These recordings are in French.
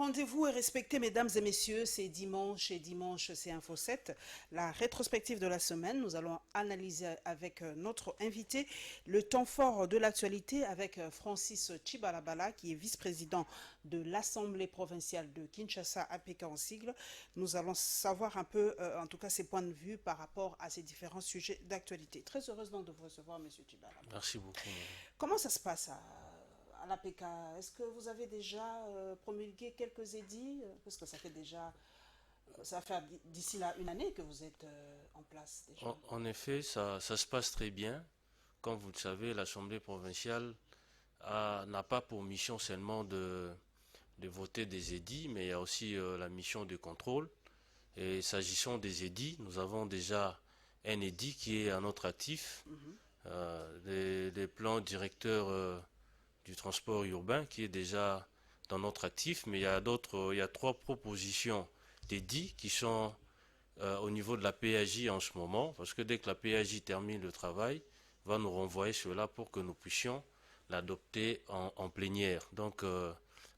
rendez-vous est respecté, mesdames et messieurs. C'est dimanche et dimanche, c'est Info 7. La rétrospective de la semaine, nous allons analyser avec notre invité le temps fort de l'actualité avec Francis Chibalabala, qui est vice-président de l'Assemblée provinciale de Kinshasa, APK en sigle. Nous allons savoir un peu, en tout cas, ses points de vue par rapport à ces différents sujets d'actualité. Très heureuse donc de vous recevoir, monsieur Chibalabala. Merci beaucoup. Comment ça se passe à l'APK? Est-ce que vous avez déjà promulgué quelques édits? Parce que ça fait déjà, ça va faire d'ici là une année que vous êtes en place déjà. En effet, ça se passe très bien. Comme vous le savez, l'Assemblée provinciale n'a pas pour mission seulement de voter des édits, mais il y a aussi la mission de contrôle. Et s'agissant des édits, nous avons déjà un édit qui est à notre actif, les plans directeurs du transport urbain qui est déjà dans notre actif, mais il y a trois propositions d'édits qui sont au niveau de la PAJ en ce moment, parce que dès que la PAJ termine le travail, va nous renvoyer cela pour que nous puissions l'adopter en plénière. Donc,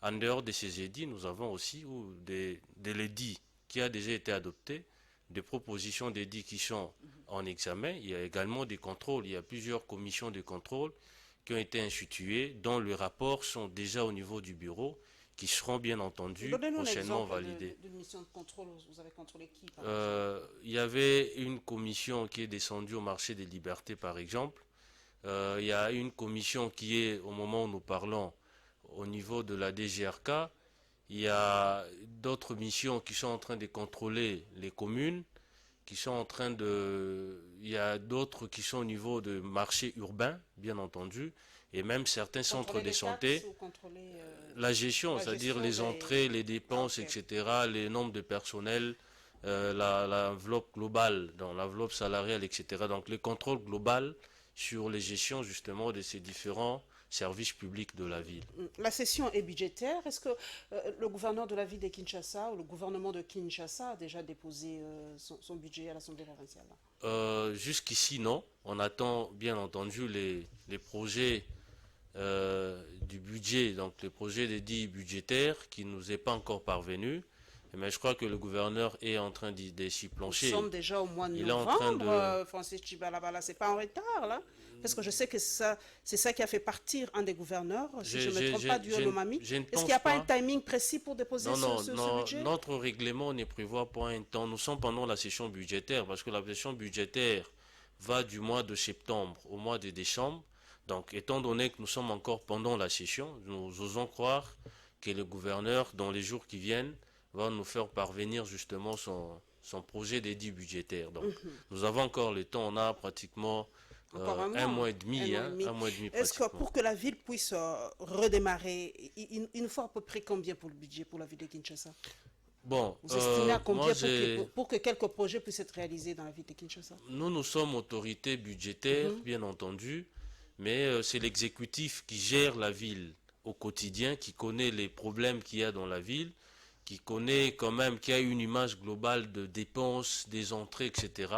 en dehors de ces édits, nous avons aussi de l'édit qui a déjà été adopté, des propositions d'édits qui sont en examen. Il y a également des contrôles. Il y a plusieurs commissions de contrôle qui ont été instituées, dont les rapports sont déjà au niveau du bureau, qui seront bien entendu Donnez-nous un prochainement exemple validés. d'une mission de contrôle. Vous avez contrôlé qui, par exemple? Il y avait une commission qui est descendue au marché des libertés, par exemple. Il y a une commission qui est, au moment où nous parlons, au niveau de la DGRK. Il y a d'autres missions qui sont en train de contrôler les communes, qui sont en train de... Il y a d'autres qui sont au niveau de marché urbain, bien entendu, et même certains centres Contrôler de les santé. taxes ou contrôler La gestion, la c'est-à-dire gestion les des... entrées, les Ah, dépenses, ok. etc., les nombres de personnel, l'enveloppe globale, dans l'enveloppe salariale, etc. Donc les contrôles global sur les gestions justement de ces différents services publics de la ville. La session est budgétaire. Est-ce que le gouverneur de la ville de Kinshasa ou le gouvernement de Kinshasa a déjà déposé son budget à l'Assemblée provinciale? Jusqu'ici, non. On attend bien entendu les projets du budget, donc les projets des dits budgétaires qui ne nous est pas encore parvenu. Mais je crois que le gouverneur est en train de s'y Nous plancher. sommes déjà au mois de Il est en train novembre, de... Francis Chibalabala, c'est pas en retard là? Parce que je sais que c'est ça qui a fait partir un des gouverneurs, si je ne me trompe pas, du Lomami. Je ne Est-ce qu'il pense n'y a pas un pas. timing précis pour déposer Non, non, ce non, budget? notre règlement ne prévoit pas un temps. Nous sommes pendant la session budgétaire parce que la session budgétaire va du mois de septembre au mois de décembre. Donc, étant donné que nous sommes encore pendant la session, nous osons croire que le gouverneur, dans les jours qui viennent, va nous faire parvenir justement son projet d'édit budgétaire. Donc, nous avons encore le temps. On a pratiquement Encore un un mois, mois et demi, un mois et demi. un mois et demi Est-ce que pratiquement. pour que la ville puisse redémarrer, il nous faut à peu près combien pour le budget pour la ville de Kinshasa? Bon, Vous estimez à moi combien pour que quelques projets puissent être réalisés dans la ville de Kinshasa? nous sommes autorité budgétaire, Mhm. bien entendu, mais c'est l'exécutif qui gère la ville au quotidien, qui connaît les problèmes qu'il y a dans la ville, qui connaît quand même, qui a une image globale de dépenses, des entrées, etc.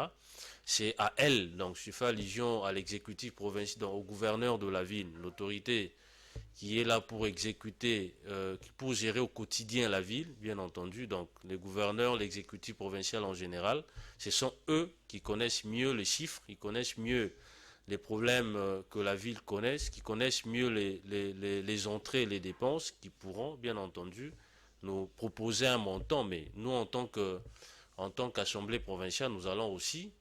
C'est à elle, donc je fais allusion à l'exécutif provincial, au gouverneur de la ville, l'autorité qui est là pour exécuter, pour gérer au quotidien la ville, bien entendu. Donc les gouverneurs, l'exécutif provincial en général, ce sont eux qui connaissent mieux les chiffres, qui connaissent mieux les problèmes que la ville connaisse, qui connaissent mieux les entrées et les dépenses, qui pourront, bien entendu, nous proposer un montant. Mais nous, en tant qu'Assemblée provinciale, nous allons aussi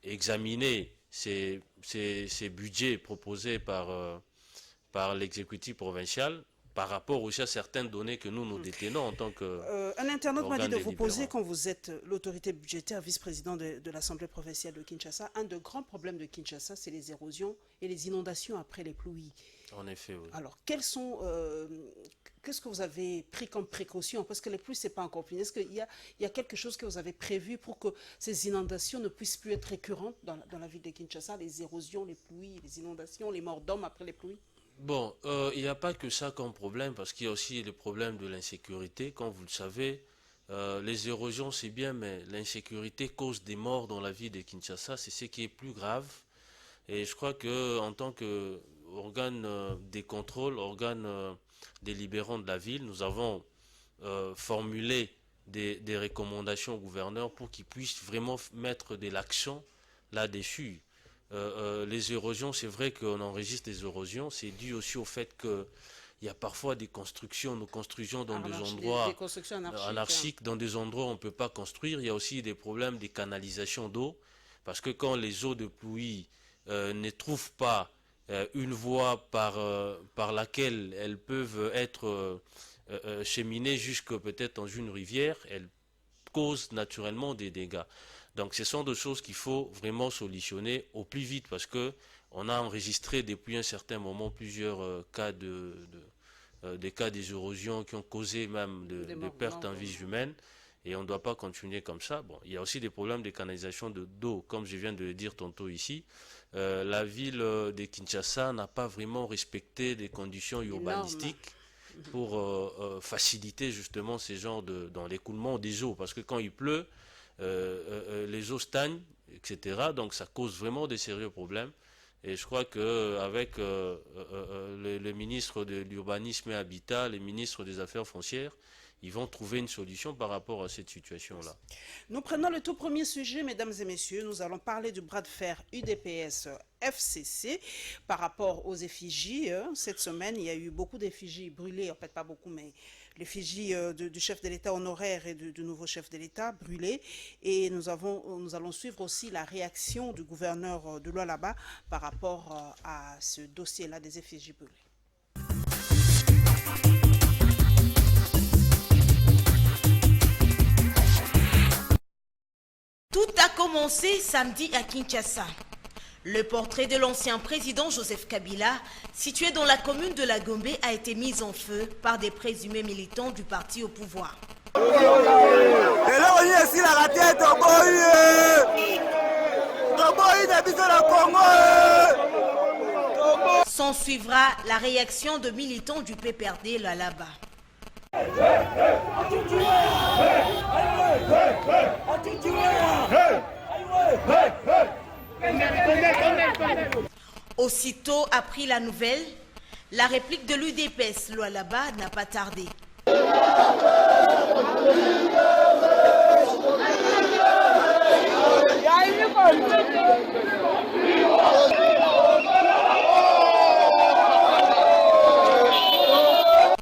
examiner ces budgets proposés par l'exécutif provincial par rapport aussi à certaines données que nous détenons en tant Un internaute m'a dit qu'organe de vous poser, délibérant. quand vous êtes l'autorité budgétaire, vice-président de l'Assemblée provinciale de Kinshasa, un des grands problèmes de Kinshasa, c'est les érosions et les inondations après les pluies. En effet, oui. Alors, qu'est-ce que vous avez pris comme précaution? Parce que les pluies, c'est pas encore fini. Est-ce qu'il y a quelque chose que vous avez prévu pour que ces inondations ne puissent plus être récurrentes dans la ville de Kinshasa? Les érosions, les pluies, les inondations, les morts d'hommes après les pluies? Bon, il n'y a pas que ça comme problème, parce qu'il y a aussi le problème de l'insécurité. Comme vous le savez, les érosions, c'est bien, mais l'insécurité cause des morts dans la ville de Kinshasa. C'est ce qui est plus grave. Et je crois que en tant qu'organe des contrôles, organe délibérant de la ville, nous avons formuler des recommandations au gouverneur pour qu'il puisse vraiment mettre de l'accent là-dessus. Les érosions, c'est vrai qu'on enregistre des érosions, c'est dû aussi au fait que il y a parfois des constructions, nos constructions dans des endroits anarchiques, dans des endroits où on ne peut pas construire. Il y a aussi des problèmes de canalisation d'eau, parce que quand les eaux de pluie ne trouvent pas une voie par laquelle elles peuvent être cheminées jusque peut-être dans une rivière, elles causent naturellement des dégâts. Donc ce sont des choses qu'il faut vraiment solutionner au plus vite, parce que on a enregistré depuis un certain moment plusieurs cas des cas des érosions qui ont causé même des pertes en vies humaines, et on ne doit pas continuer comme ça. Bon, il y a aussi des problèmes de canalisation d'eau, comme je viens de le dire tantôt ici. La ville de Kinshasa n'a pas vraiment respecté des conditions urbanistiques pour faciliter justement ces genres dans l'écoulement des eaux, parce que quand il pleut, les eaux stagnent, etc. Donc ça cause vraiment des sérieux problèmes. Et je crois qu'avec le ministre de l'Urbanisme et Habitat, les ministres des Affaires foncières, ils vont trouver une solution par rapport à cette situation-là. Nous prenons le tout premier sujet, mesdames et messieurs. Nous allons parler du bras de fer UDPS-FCC par rapport aux effigies. Cette semaine, il y a eu beaucoup d'effigies brûlées, en fait pas beaucoup, mais l'effigie du chef de l'État honoraire et du nouveau chef de l'État brûlées. Et nous allons suivre aussi la réaction du gouverneur de Lualaba par rapport à ce dossier-là des effigies brûlées. Tout a commencé samedi à Kinshasa. Le portrait de l'ancien président Joseph Kabila, situé dans la commune de la Gombe, a été mis en feu par des présumés militants du parti au pouvoir. S'en suivra la réaction de militants du PPRD là-bas. Aussitôt appris la nouvelle, la réplique de l'UDPS Lualaba n'a pas tardé.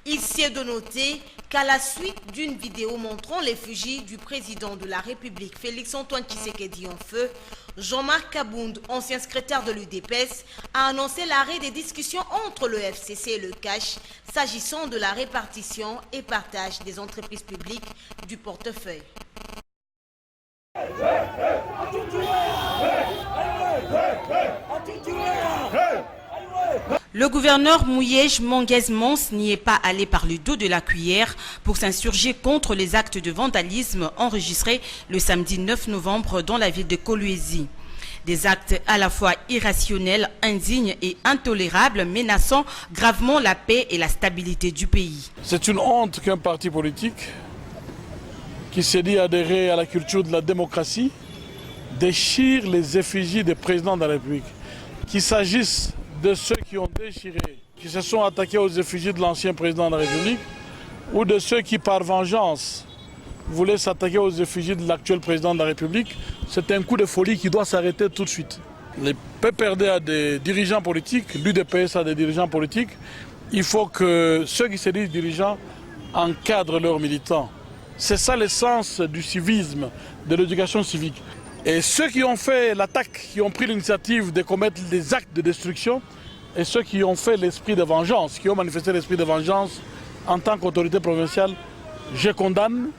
Ici est de noter qu'à la suite d'une vidéo montrant l'effigie du président de la République, Félix-Antoine Tshisekedi en feu, Jean-Marc Kabound, ancien secrétaire de l'UDPS, a annoncé l'arrêt des discussions entre le FCC et le CACH s'agissant de la répartition et partage des entreprises publiques du portefeuille. Le gouverneur Mouyej Monguez-Mons n'y est pas allé par le dos de la cuillère pour s'insurger contre les actes de vandalisme enregistrés le samedi 9 novembre dans la ville de Kolwezi. Des actes à la fois irrationnels, indignes et intolérables, menaçant gravement la paix et la stabilité du pays. C'est une honte qu'un parti politique qui s'est dit adhérer à la culture de la démocratie déchire les effigies des présidents de la République. Qu'il s'agisse de ceux qui ont déchiré, qui se sont attaqués aux effigies de l'ancien président de la République, ou de ceux qui, par vengeance, voulaient s'attaquer aux effigies de l'actuel président de la République, c'est un coup de folie qui doit s'arrêter tout de suite. Les PPRD a des dirigeants politiques, l'UDPS a des dirigeants politiques. Il faut que ceux qui se disent dirigeants encadrent leurs militants. C'est ça l'essence du civisme, de l'éducation civique. Et ceux qui ont fait l'attaque, qui ont pris l'initiative de commettre des actes de destruction, et ceux qui ont fait l'esprit de vengeance, qui ont manifesté l'esprit de vengeance en tant qu'autorité provinciale, je condamne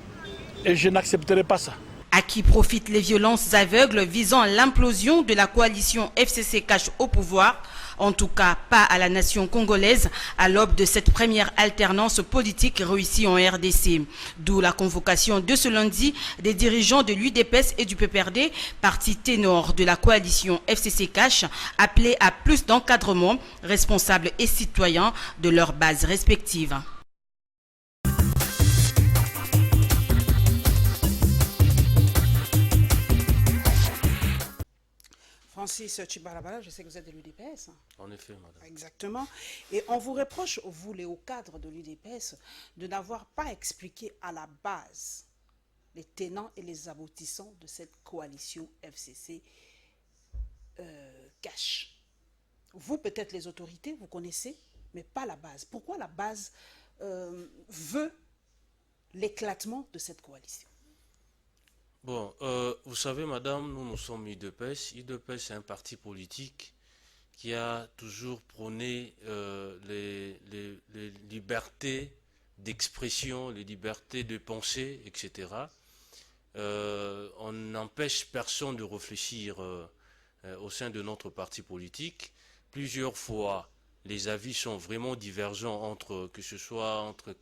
et je n'accepterai pas ça. À qui profitent les violences aveugles visant l'implosion de la coalition FCC cache au pouvoir, en tout cas pas à la nation congolaise, à l'aube de cette première alternance politique réussie en RDC. D'où la convocation de ce lundi des dirigeants de l'UDPS et du PPRD, parti ténor de la coalition FCC cache, appelés à plus d'encadrement, responsables et citoyens de leurs bases respectives. Francis Tchibalabala, je sais que vous êtes de l'UDPS. En effet, madame. Exactement. Et on vous reproche, vous les hauts cadres de l'UDPS, de n'avoir pas expliqué à la base les tenants et les aboutissants de cette coalition FCC cash. Vous, peut-être les autorités, vous connaissez, mais pas la base. Pourquoi la base veut l'éclatement de cette coalition? Bon, vous savez, madame, nous sommes UDPS. UDPS, c'est un parti politique qui a toujours prôné les libertés d'expression, les libertés de pensée, etc. On n'empêche personne de réfléchir au sein de notre parti politique. Plusieurs fois, les avis sont vraiment divergents que ce soit entre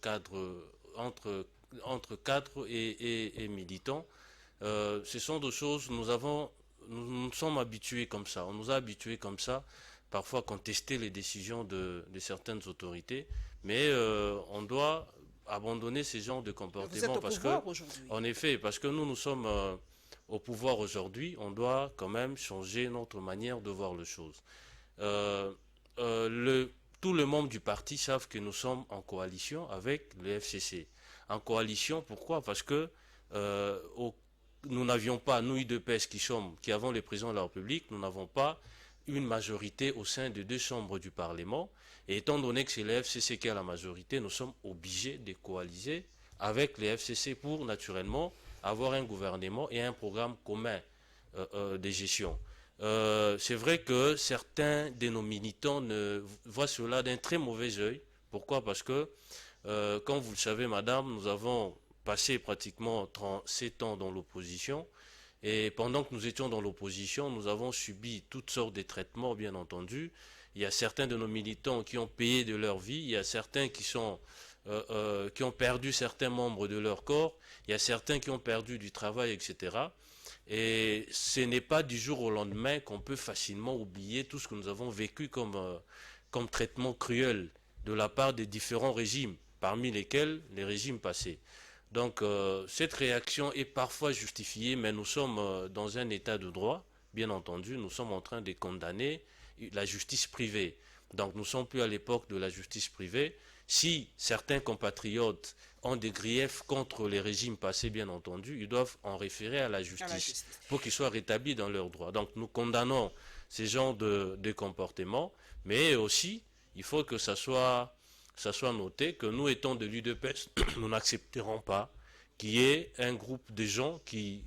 cadres et militants. Ce sont des choses, nous nous sommes habitués comme ça. On nous a habitués comme ça, parfois à contester les décisions de certaines autorités. Mais on doit abandonner ces genres de comportements. Vous êtes au pouvoir aujourd'hui. En effet, parce que nous sommes au pouvoir aujourd'hui, on doit quand même changer notre manière de voir les choses. Tous les membres du parti savent que nous sommes en coalition avec le FCC. En coalition, pourquoi? Parce que nous n'avions pas, nous UDPS qui avons les présidents de la République, nous n'avons pas une majorité au sein des deux chambres du Parlement. Et étant donné que c'est le FCC qui a la majorité, nous sommes obligés de coaliser avec les FCC pour naturellement avoir un gouvernement et un programme commun de gestion. C'est vrai que certains de nos militants voient cela d'un très mauvais œil. Pourquoi? Parce que, comme vous le savez, madame, nous avons passé pratiquement 37 ans dans l'opposition. Et pendant que nous étions dans l'opposition, nous avons subi toutes sortes de traitements, bien entendu. Il y a certains de nos militants qui ont payé de leur vie. Il y a certains qui ont perdu certains membres de leur corps. Il y a certains qui ont perdu du travail, etc. Et ce n'est pas du jour au lendemain qu'on peut facilement oublier tout ce que nous avons vécu comme traitement cruel de la part des différents régimes, parmi lesquels les régimes passés. Donc cette réaction est parfois justifiée, mais nous sommes dans un état de droit, bien entendu. Nous sommes en train de condamner la justice privée. Donc nous ne sommes plus à l'époque de la justice privée. Si certains compatriotes ont des griefs contre les régimes passés, bien entendu, ils doivent en référer à la justice pour qu'ils soient rétablis dans leurs droits. Donc nous condamnons ces genres de comportements, mais aussi il faut que ça soit noté que nous, étant de l'UDPS, nous n'accepterons pas qu'il y ait un groupe de gens qui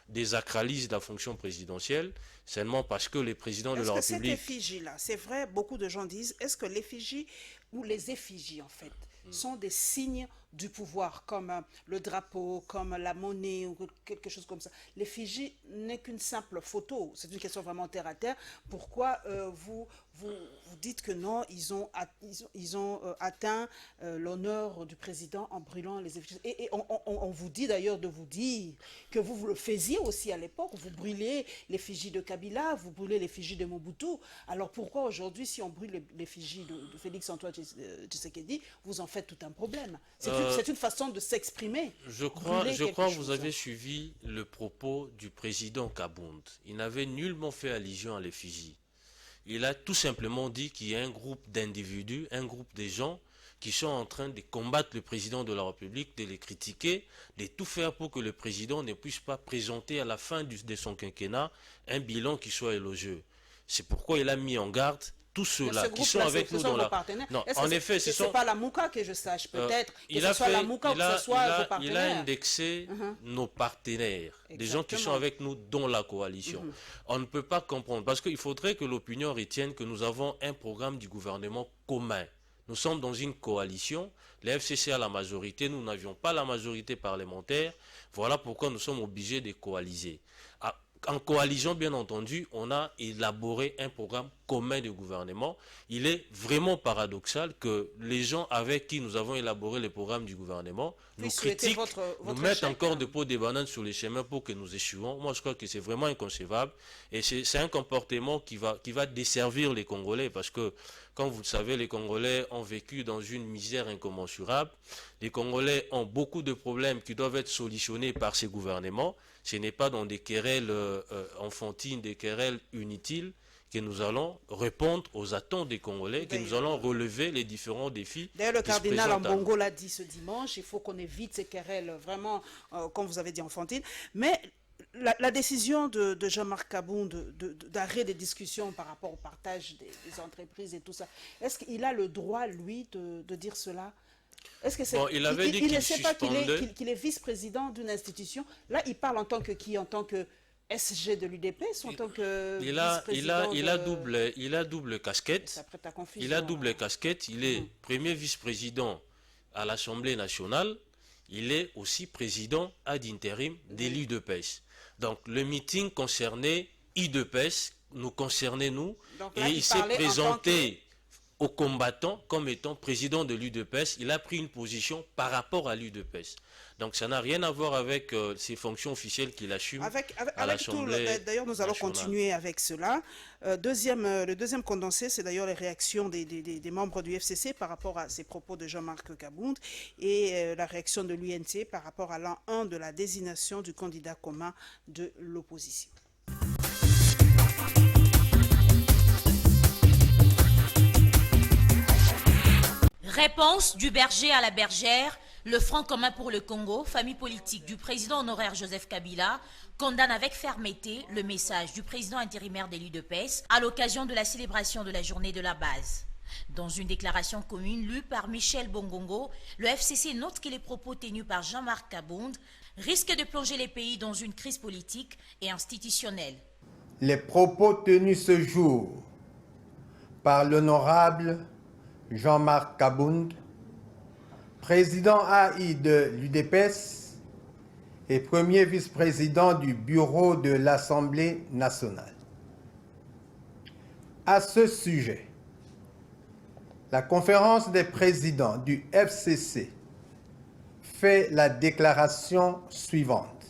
désacralisent la fonction présidentielle seulement parce que les présidents de la République... Est-ce que cette effigie-là, c'est vrai, beaucoup de gens disent, est-ce que l'effigie ou les effigies, en fait, sont des signes du pouvoir, comme le drapeau, comme la monnaie ou quelque chose comme ça? L'effigie n'est qu'une simple photo, c'est une question vraiment terre à terre. Pourquoi vous dites que non, ils ont atteint l'honneur du président en brûlant les effigies? Et on vous dit d'ailleurs de vous dire que vous le faisiez aussi à l'époque, vous brûlez l'effigie de Kabila, vous brûlez l'effigie de Mobutu. Alors pourquoi aujourd'hui, si on brûle l'effigie de Félix-Antoine Tshisekedi, vous en faites tout un problème? C'est une façon de s'exprimer. Je crois que vous avez suivi le propos du président Kabound. Il n'avait nullement fait allusion à l'effigie. Il a tout simplement dit qu'il y a un groupe d'individus, un groupe de gens qui sont en train de combattre le président de la République, de les critiquer, de tout faire pour que le président ne puisse pas présenter à la fin de son quinquennat un bilan qui soit élogieux. C'est pourquoi il a mis en garde tous ceux-là qui sont avec nous dans la... Non, en effet, ce n'est pas la Mouka que je sache, peut-être, que ce soit la Mouka ou que ce soit vos partenaires. Il a indexé nos partenaires, des gens qui sont avec nous dans la coalition. On ne peut pas comprendre, parce qu'il faudrait que l'opinion retienne que nous avons un programme du gouvernement commun. Nous sommes dans une coalition, le FCC a la majorité, nous n'avions pas la majorité parlementaire, voilà pourquoi nous sommes obligés de coaliser. En coalition, bien entendu, on a élaboré un programme commun de gouvernement, il est vraiment paradoxal que les gens avec qui nous avons élaboré le programme du gouvernement nous critiquent, nous mettent encore de peau de banane sur les chemins pour que nous échouons. Moi, je crois que c'est vraiment inconcevable et c'est un comportement qui va desservir les Congolais parce que, comme vous le savez, les Congolais ont vécu dans une misère incommensurable. Les Congolais ont beaucoup de problèmes qui doivent être solutionnés par ces gouvernements. Ce n'est pas dans des querelles enfantines, des querelles inutiles que nous allons répondre aux attentes des Congolais, que nous allons relever les différents défis. D'ailleurs, le cardinal Ambongo l'a dit ce dimanche, il faut qu'on évite ces querelles vraiment, comme vous avez dit, enfantines. Mais la décision de Jean-Marc Kabound d'arrêt des discussions par rapport au partage des entreprises et tout ça, est-ce qu'il a le droit, lui, de dire cela? Est-ce que c'est bon, il avait dit qu'il ne sait pas suspendait... qu'il est vice-président d'une institution? Là, il parle en tant que qui? En tant que SG de l'UDPS ou en tant que vice-président il a double casquette. Il a double casquette. Il est premier vice-président à l'Assemblée nationale. Il est aussi président ad interim de l'UDPS. Donc le meeting concernait l'UDPS, nous concernait nous. Donc, là, et il s'est présenté aux combattants comme étant président de l'UDPS. Il a pris une position par rapport à l'UDPS. Donc ça n'a rien à voir avec ses fonctions officielles qu'il assume à l'Assemblée. D'ailleurs, nous allons continuer avec cela. Le deuxième condensé, c'est d'ailleurs les réactions des membres du FCC par rapport à ces propos de Jean-Marc Kabound et la réaction de l'UNT par rapport à l'an 1 de la désignation du candidat commun de l'opposition. Réponse du berger à la bergère. Le Front commun pour le Congo, famille politique du président honoraire Joseph Kabila, condamne avec fermeté le message du président intérimaire de l'UDPS à l'occasion de la célébration de la journée de la base. Dans une déclaration commune lue par Michel Bongongo, le FCC note que les propos tenus par Jean-Marc Kabound risquent de plonger les pays dans une crise politique et institutionnelle. Les propos tenus ce jour par l'honorable Jean-Marc Kabound, président AI de l'UDPS et premier vice-président du bureau de l'Assemblée nationale. À ce sujet, la conférence des présidents du FCC fait la déclaration suivante.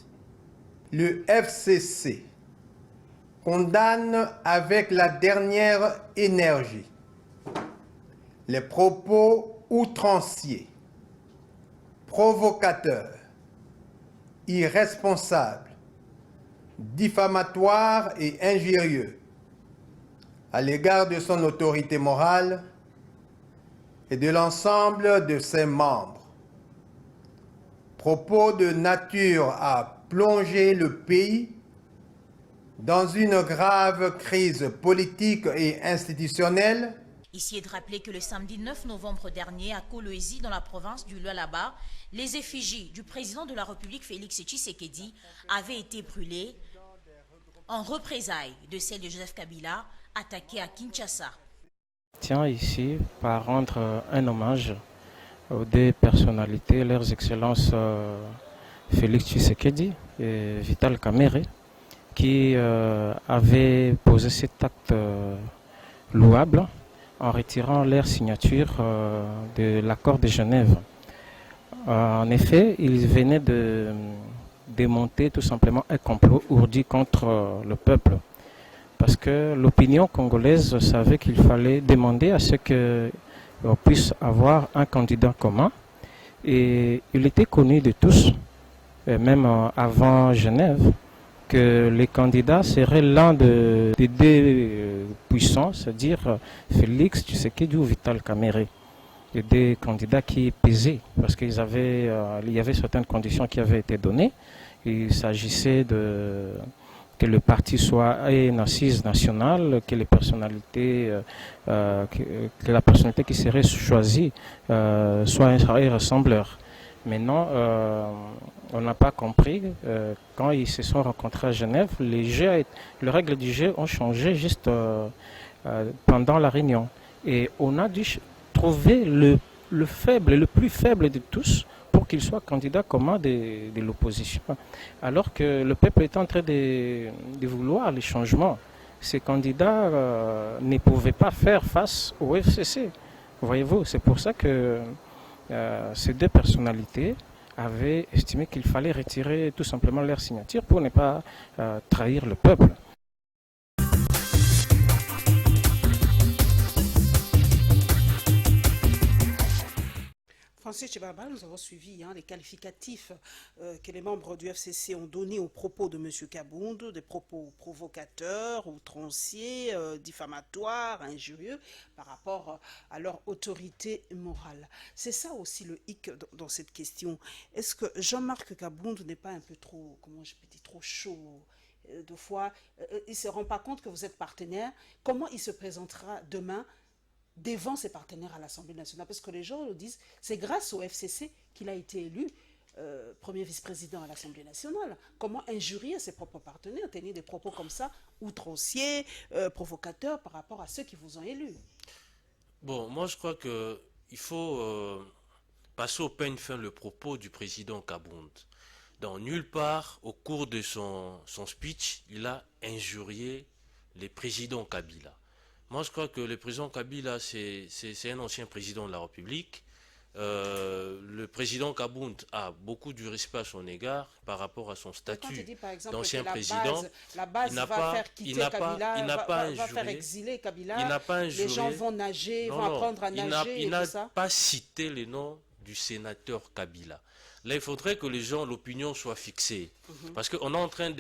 Le FCC condamne avec la dernière énergie les propos outranciers, provocateurs, irresponsables, diffamatoires et injurieux à l'égard de son autorité morale et de l'ensemble de ses membres. Propos de nature à plonger le pays dans une grave crise politique et institutionnelle. Ici est de rappeler que le samedi 9 novembre dernier, à Kolwezi, dans la province du Lualaba, les effigies du président de la République, Félix Tshisekedi, avaient été brûlées en représailles de celles de Joseph Kabila, attaqué à Kinshasa. Tiens ici par rendre un hommage aux deux personnalités, leurs excellences Félix Tshisekedi et Vital Kamerhe, qui avaient posé cet acte louable en retirant leur signature de l'accord de Genève. En effet, ils venaient de démonter tout simplement un complot ourdi contre le peuple. Parce que l'opinion congolaise savait qu'il fallait demander à ce qu'on puisse avoir un candidat commun. Et il était connu de tous, et même avant Genève, que les candidats seraient l'un des deux puissants, c'est-à-dire Félix Tshisekedi ou Vital Kamerhe. Les deux candidats qui pesaient, parce qu'il y avait certaines conditions qui avaient été données. Il s'agissait que le parti soit une assise nationale, que les personnalités, que la personnalité qui serait choisie soit un rassembleur. Maintenant, on n'a pas compris, quand ils se sont rencontrés à Genève, les règles du jeu ont changé juste pendant la réunion. Et on a dû trouver le plus faible de tous pour qu'il soit candidat commun de l'opposition. Alors que le peuple est en train de vouloir les changements. ces candidats ne pouvaient pas faire face au FCC. Voyez-vous, c'est pour ça que ces deux personnalités avaient estimé qu'il fallait retirer tout simplement leur signature pour ne pas trahir le peuple. Francis Tchibaba, nous avons suivi les qualificatifs que les membres du FCC ont donnés aux propos de M. Kabound, des propos provocateurs, outranciers, diffamatoires, injurieux par rapport à leur autorité morale. C'est ça aussi le hic dans cette question. Est-ce que Jean-Marc Kabound n'est pas un peu trop, comment je peux dire, trop chaud de fois, il ne se rend pas compte que vous êtes partenaire. Comment il se présentera demain devant ses partenaires à l'Assemblée nationale? Parce que les gens le disent, c'est grâce au FCC qu'il a été élu premier vice-président à l'Assemblée nationale. Comment injurier ses propres partenaires, tenir des propos comme ça, outranciers, provocateurs par rapport à ceux qui vous ont élu? Bon, moi je crois qu'il faut passer au peigne fin le propos du président Kabound. Dans nulle part, au cours de son speech, il a injurié le président Kabila. Moi, je crois que le président Kabila, c'est un ancien président de la République. Le président Kabound a beaucoup de respect à son égard par rapport à son statut d'ancien président. La base va faire quitter Kabila, va faire exiler Kabila. Il n'a pas injurié. Les gens vont nager, vont apprendre à nager. Il n'a pas cité le nom du sénateur Kabila. Là, il faudrait que les gens, l'opinion soit fixée. Parce qu'on est en train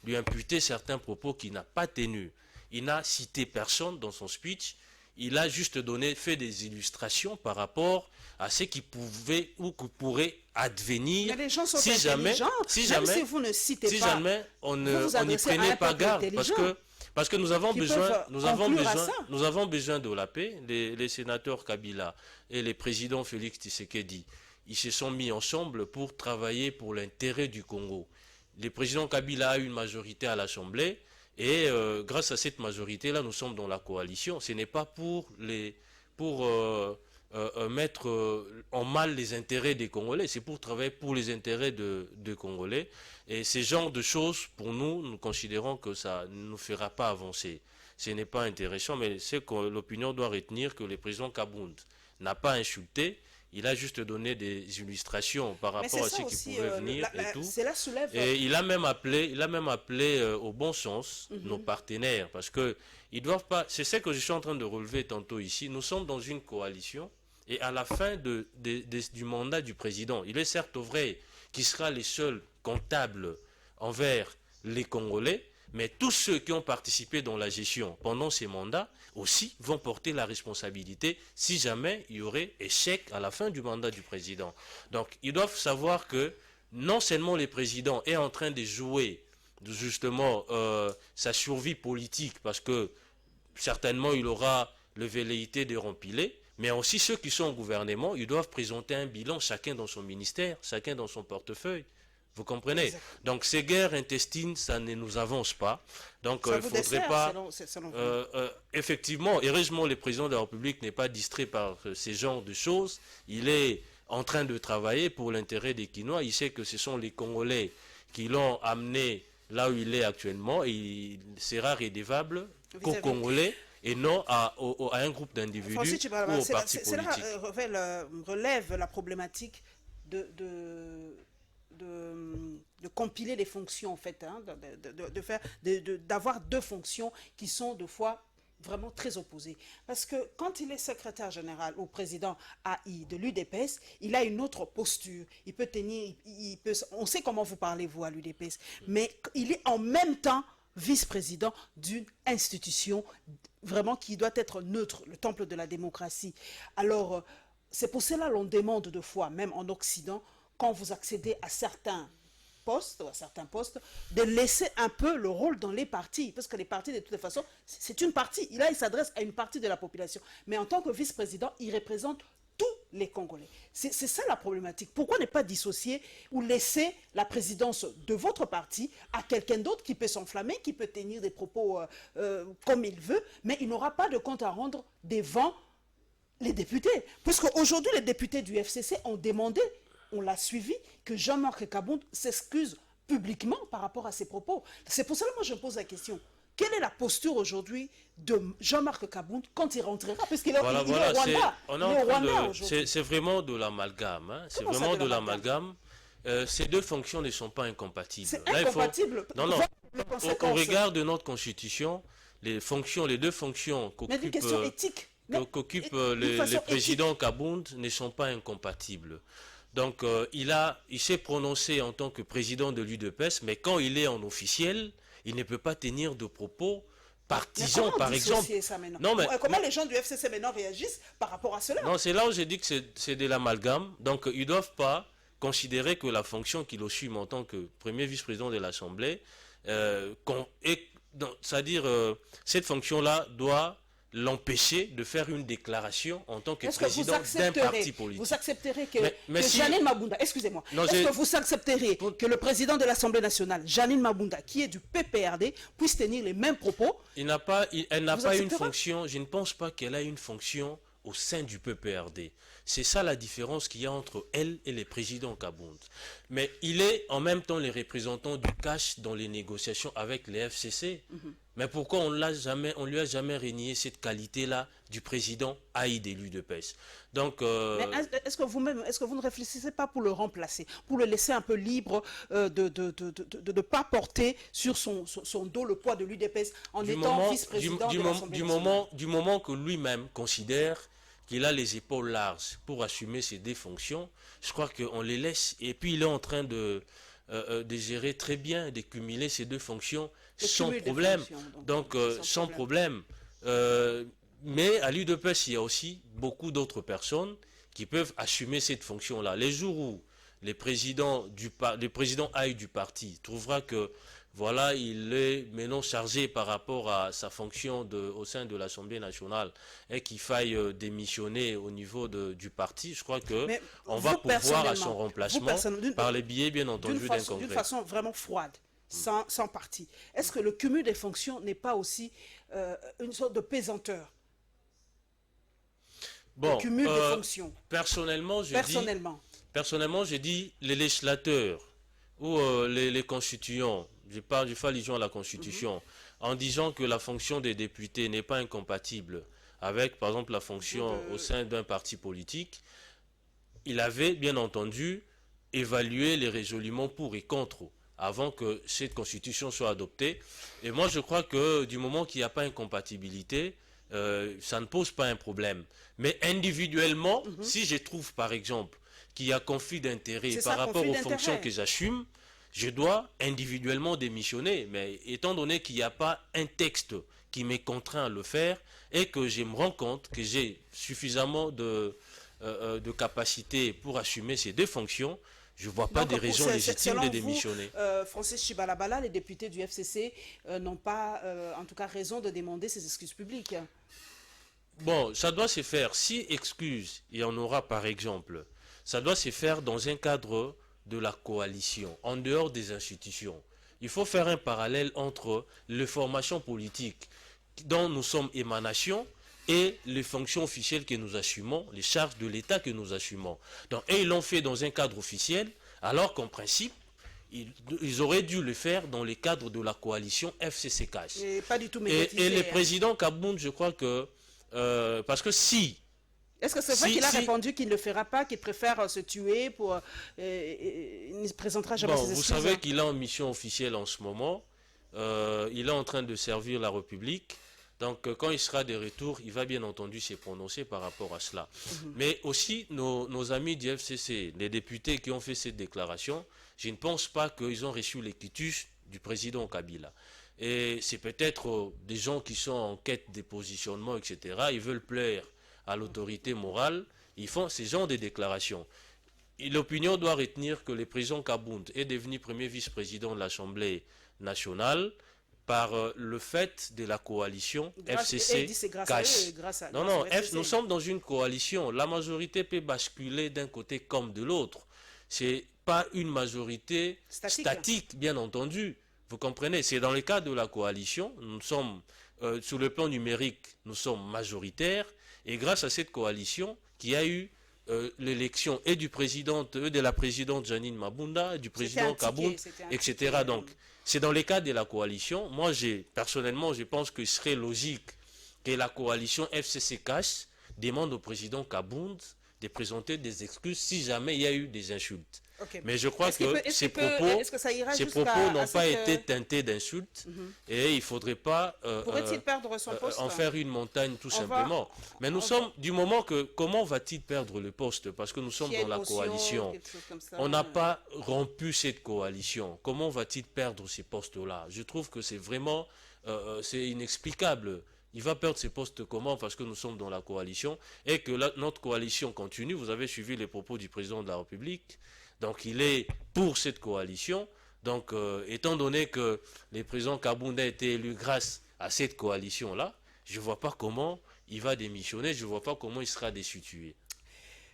lui imputer certains propos qu'il n'a pas tenus. Il n'a cité personne dans son speech. Il a juste fait des illustrations par rapport à ce qui pouvait ou qui pourrait advenir. Mais les gens sont si jamais vous ne citez pas, jamais on n'y prenait pas garde. Parce que nous avons besoin de la paix. Les sénateurs Kabila et les présidents Félix Tshisekedi, ils se sont mis ensemble pour travailler pour l'intérêt du Congo. Le président Kabila a eu une majorité à l'Assemblée. Et grâce à cette majorité-là, nous sommes dans la coalition. Ce n'est pas pour mettre en mal les intérêts des Congolais, c'est pour travailler pour les intérêts des Congolais. Et ce genre de choses, pour nous, nous considérons que ça ne nous fera pas avancer. Ce n'est pas intéressant, mais c'est que l'opinion doit retenir que le président Kabound n'a pas insulté. Il a juste donné des illustrations par rapport à ce qui pouvait venir et tout. Et il a même appelé au bon sens nos partenaires, parce que ils doivent pas. C'est ce que je suis en train de relever tantôt ici. Nous sommes dans une coalition et à la fin du mandat du président, il est certes vrai qu'il sera le seul comptable envers les Congolais, mais tous ceux qui ont participé dans la gestion pendant ces mandats aussi vont porter la responsabilité si jamais il y aurait échec à la fin du mandat du président. Donc ils doivent savoir que non seulement le président est en train de jouer justement sa survie politique, parce que certainement il aura le velléité de rempiler, mais aussi ceux qui sont au gouvernement, ils doivent présenter un bilan, chacun dans son ministère, chacun dans son portefeuille. Vous comprenez? Exactement. Donc ces guerres intestines, ça ne nous avance pas. Donc il ne faudrait pas... effectivement, heureusement, le président de la République n'est pas distrait par ces genres de choses. Il est en train de travailler pour l'intérêt des Quinois. Il sait que ce sont les Congolais qui l'ont amené là où il est actuellement. Et il sera redevable qu'aux Congolais et non à un groupe d'individus ou aux partis politiques. Cela relève la problématique de compiler les fonctions en fait, d'avoir deux fonctions qui sont deux fois vraiment très opposées. Parce que quand il est secrétaire général ou président AI de l'UDPS, il a une autre posture. Il peut tenir, on sait comment vous parlez vous à l'UDPS, mais il est en même temps vice-président d'une institution vraiment qui doit être neutre, le temple de la démocratie. Alors, c'est pour cela qu'on demande deux fois, même en Occident, quand vous accédez à certains postes, de laisser un peu le rôle dans les partis. Parce que les partis, de toute façon, c'est une partie. Là, il s'adresse à une partie de la population. Mais en tant que vice-président, il représente tous les Congolais. C'est ça la problématique. Pourquoi ne pas dissocier ou laisser la présidence de votre parti à quelqu'un d'autre qui peut s'enflammer, qui peut tenir des propos comme il veut, mais il n'aura pas de compte à rendre devant les députés. Parce qu'aujourd'hui, les députés du FCC ont demandé, on l'a suivi, que Jean-Marc Kabound s'excuse publiquement par rapport à ses propos. C'est pour ça que moi je pose la question. Quelle est la posture aujourd'hui de Jean-Marc Kabound quand il rentrera? Puisqu'il est, Voilà, il est au Rwanda. on est Il est en au train Rwanda de, aujourd'hui. c'est vraiment de l'amalgame. Hein. C'est Comment ça, vraiment de de l'amalgame? l'amalgame. Ces deux fonctions ne sont pas incompatibles. C'est Là, incompatible. Non, non. Les Au conséquences. regard de notre constitution, les deux fonctions Mais une question éthique. Mais qu'occupent d'une les façon présidents Kabound ne sont pas incompatibles. Donc, il s'est prononcé en tant que président de l'UDPS, mais quand il est en officiel, il ne peut pas tenir de propos partisans, comment par exemple. dissocier ça maintenant? Non, mais, comment les gens du FCC maintenant réagissent par rapport à cela? non, c'est là où j'ai dit que c'est de l'amalgame. Donc, ils ne doivent pas considérer que la fonction qu'il assume en tant que premier vice-président de l'Assemblée, c'est-à-dire cette fonction-là doit l'empêcher de faire une déclaration en tant que Est-ce que vous président d'un parti accepterez, politique. vous accepterez que, Mais que si- Janine Mabunda, excusez-moi, Non, est-ce j'ai- que vous accepterez que le président de l'Assemblée nationale, Janine Mabunda, qui est du PPRD, puisse tenir les mêmes propos? Elle n'a pas une accepterez? fonction, je ne pense pas qu'elle a une fonction au sein du PPRD. C'est ça la différence qu'il y a entre elle et les présidents Kabound. Mais il est en même temps les représentants du cash dans les négociations avec les FCC. Mais pourquoi on lui a jamais renié cette qualité-là du président haï de l'UDPS? Donc, Mais est-ce que vous-même, est-ce que vous ne réfléchissez pas pour le remplacer, pour le laisser un peu libre de ne pas porter sur son dos le poids de l'UDPS en étant vice-président de l'Assemblée nationale? du moment que lui-même considère qu'il a les épaules larges pour assumer ses deux fonctions, je crois qu'on les laisse. Et puis il est en train de gérer très bien, de cumuler ces deux fonctions sans cumul des problème. fonctions, Donc, sans problème. problème. Mais à l'UDPS, il y a aussi beaucoup d'autres personnes qui peuvent assumer cette fonction-là. Les jours où les présidents aillent du parti trouvera que voilà, il est maintenant chargé par rapport à sa fonction au sein de l'Assemblée nationale et qu'il faille démissionner au niveau du parti. Je crois que Mais on vous, va pouvoir à son personnellement, remplacement par les billets, bien entendu, d'un d'une congrès. façon vraiment froide, sans parti. Est-ce que le cumul des fonctions n'est pas aussi une sorte de pesanteur? Bon, Le cumul des fonctions, personnellement, je dis les législateurs ou les constituants, je fais allusion à la Constitution, en disant que la fonction des députés n'est pas incompatible avec, par exemple, la fonction au sein d'un parti politique. Il avait, bien entendu, évalué les résolutions pour et contre avant que cette Constitution soit adoptée. Et moi, je crois que du moment qu'il n'y a pas incompatibilité, ça ne pose pas un problème. Mais individuellement, si je trouve, par exemple, qu'il y a conflit d'intérêts par rapport aux fonctions que j'assume, je dois individuellement démissionner. Mais étant donné qu'il n'y a pas un texte qui m'est contraint à le faire et que je me rends compte que j'ai suffisamment de capacité pour assumer ces deux fonctions, je ne vois pas Donc, des raisons légitimes selon de vous, démissionner. Francis Chibalabala, les députés du FCC n'ont pas, en tout cas, raison de demander ces excuses publiques. Bon, ça doit se faire. Si excuse il y en aura, par exemple, ça doit se faire dans un cadre de la coalition, en dehors des institutions. Il faut faire un parallèle entre les formations politiques dont nous sommes émanation et les fonctions officielles que nous assumons, les charges de l'État que nous assumons. Donc, et ils l'ont fait dans un cadre officiel, alors qu'en principe, ils auraient dû le faire dans le cadre de la coalition FCC-CAS. Et pas du tout Et médiatisé. les présidents Kabound, je crois que parce que si... Est-ce que c'est vrai qu'il a répondu qu'il ne le fera pas, qu'il préfère se tuer pour... il ne présentera jamais ses excuses? Vous savez qu'il est en mission officielle en ce moment. Il est en train de servir la République. Donc, quand il sera de retour, il va bien entendu se prononcer par rapport à cela. Mais aussi, nos amis du FCC, les députés qui ont fait cette déclaration, je ne pense pas qu'ils ont reçu les quitus du président Kabila. Et c'est peut-être des gens qui sont en quête de positionnement, etc. Ils veulent plaire à l'autorité morale. Ils font ce genre de déclarations. L'opinion doit retenir que le président Kabound est devenu premier vice-président de l'Assemblée nationale par le fait de la coalition FCC-CAS. Non, nous sommes dans une coalition. La majorité peut basculer d'un côté comme de l'autre. Ce n'est pas une majorité statique, bien entendu. Vous comprenez? C'est dans le cadre de la coalition. Nous sommes, sur le plan numérique, nous sommes majoritaires. Et grâce à cette coalition, qui a eu l'élection et de la présidente Janine Mabunda, du président Kabound, etc. Donc, c'est dans les cas de la coalition. Moi, personnellement, je pense qu'il serait logique que la coalition FCC-CACH demande au président Kabound de présenter des excuses si jamais il y a eu des insultes. Okay. Mais je crois que ces propos n'ont pas été teintés d'insultes et il ne faudrait pas pourrait-il perdre son poste en faire une montagne tout simplement. Mais nous sommes, du moment que, comment va-t-il perdre le poste? Parce que nous sommes dans la coalition. On n'a pas rompu cette coalition. Comment va-t-il perdre ces postes-là? Je trouve que c'est vraiment, c'est inexplicable. Il va perdre ses postes comment? Parce que nous sommes dans la coalition et que notre coalition continue. Vous avez suivi les propos du président de la République. Donc il est pour cette coalition. Donc étant donné que le président Kabound a été élu grâce à cette coalition-là, je ne vois pas comment il va démissionner, je ne vois pas comment il sera destitué.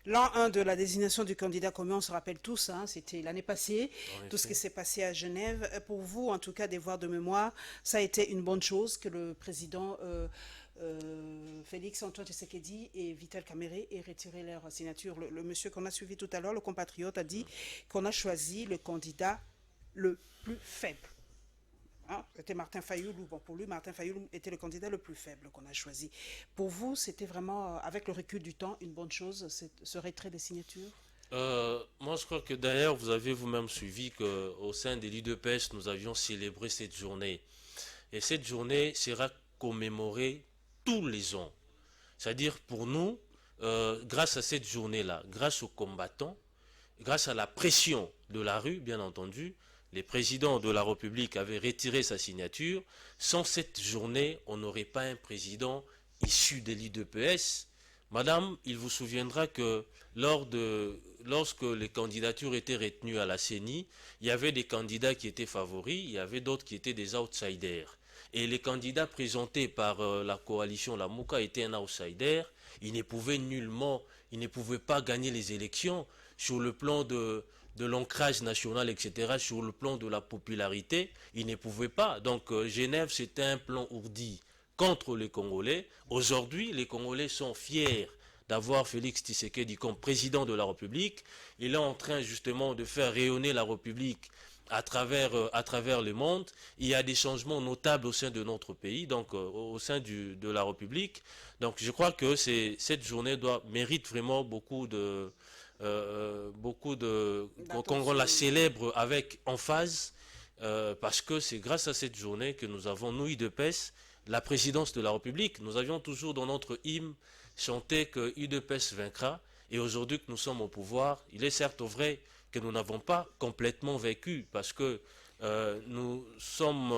L'an 1 de la désignation du candidat commun, on se rappelle tous, hein, c'était l'année passée, tout ce qui s'est passé à Genève. Pour vous, en tout cas, devoir de mémoire, ça a été une bonne chose que le président Félix Antoine Tshisekedi et Vital Kamerhe aient retiré leur signature. Le monsieur qu'on a suivi tout à l'heure, le compatriote, a dit qu'on a choisi le candidat le plus faible. Hein, c'était Martin Fayoulou. Bon, pour lui, Martin Fayoulou était le candidat le plus faible qu'on a choisi. Pour vous, c'était vraiment, avec le recul du temps, une bonne chose, ce retrait des signatures? Moi, je crois que d'ailleurs, vous avez vous-même suivi qu'au sein de l'UDPS, nous avions célébré cette journée. Et cette journée sera commémorée tous les ans. C'est-à-dire, pour nous, grâce à cette journée-là, grâce aux combattants, grâce à la pression de la rue, bien entendu, les présidents de la République avaient retiré sa signature. Sans cette journée, on n'aurait pas un président issu de l'UDPS. Madame, il vous souviendra que lorsque les candidatures étaient retenues à la CENI, il y avait des candidats qui étaient favoris, il y avait d'autres qui étaient des outsiders. Et les candidats présentés par la coalition La Mouka étaient un outsider. Ils ne pouvaient pas gagner les élections sur le plan de l'ancrage national, etc., sur le plan de la popularité, ils ne pouvaient pas. Donc Genève, c'était un plan ourdi contre les Congolais. Aujourd'hui, les Congolais sont fiers d'avoir Félix Tshisekedi comme président de la République. Il est en train justement de faire rayonner la République à travers le monde. Il y a des changements notables au sein de notre pays, donc au sein de la République. Donc je crois que cette journée mérite vraiment beaucoup qu'on la célèbre avec emphase, parce que c'est grâce à cette journée que nous avons, nous UDPS, la présidence de la République. Nous avions toujours dans notre hymne chanté que UDPS vaincra, et aujourd'hui que nous sommes au pouvoir, il est certes vrai que nous n'avons pas complètement vaincu, parce que nous sommes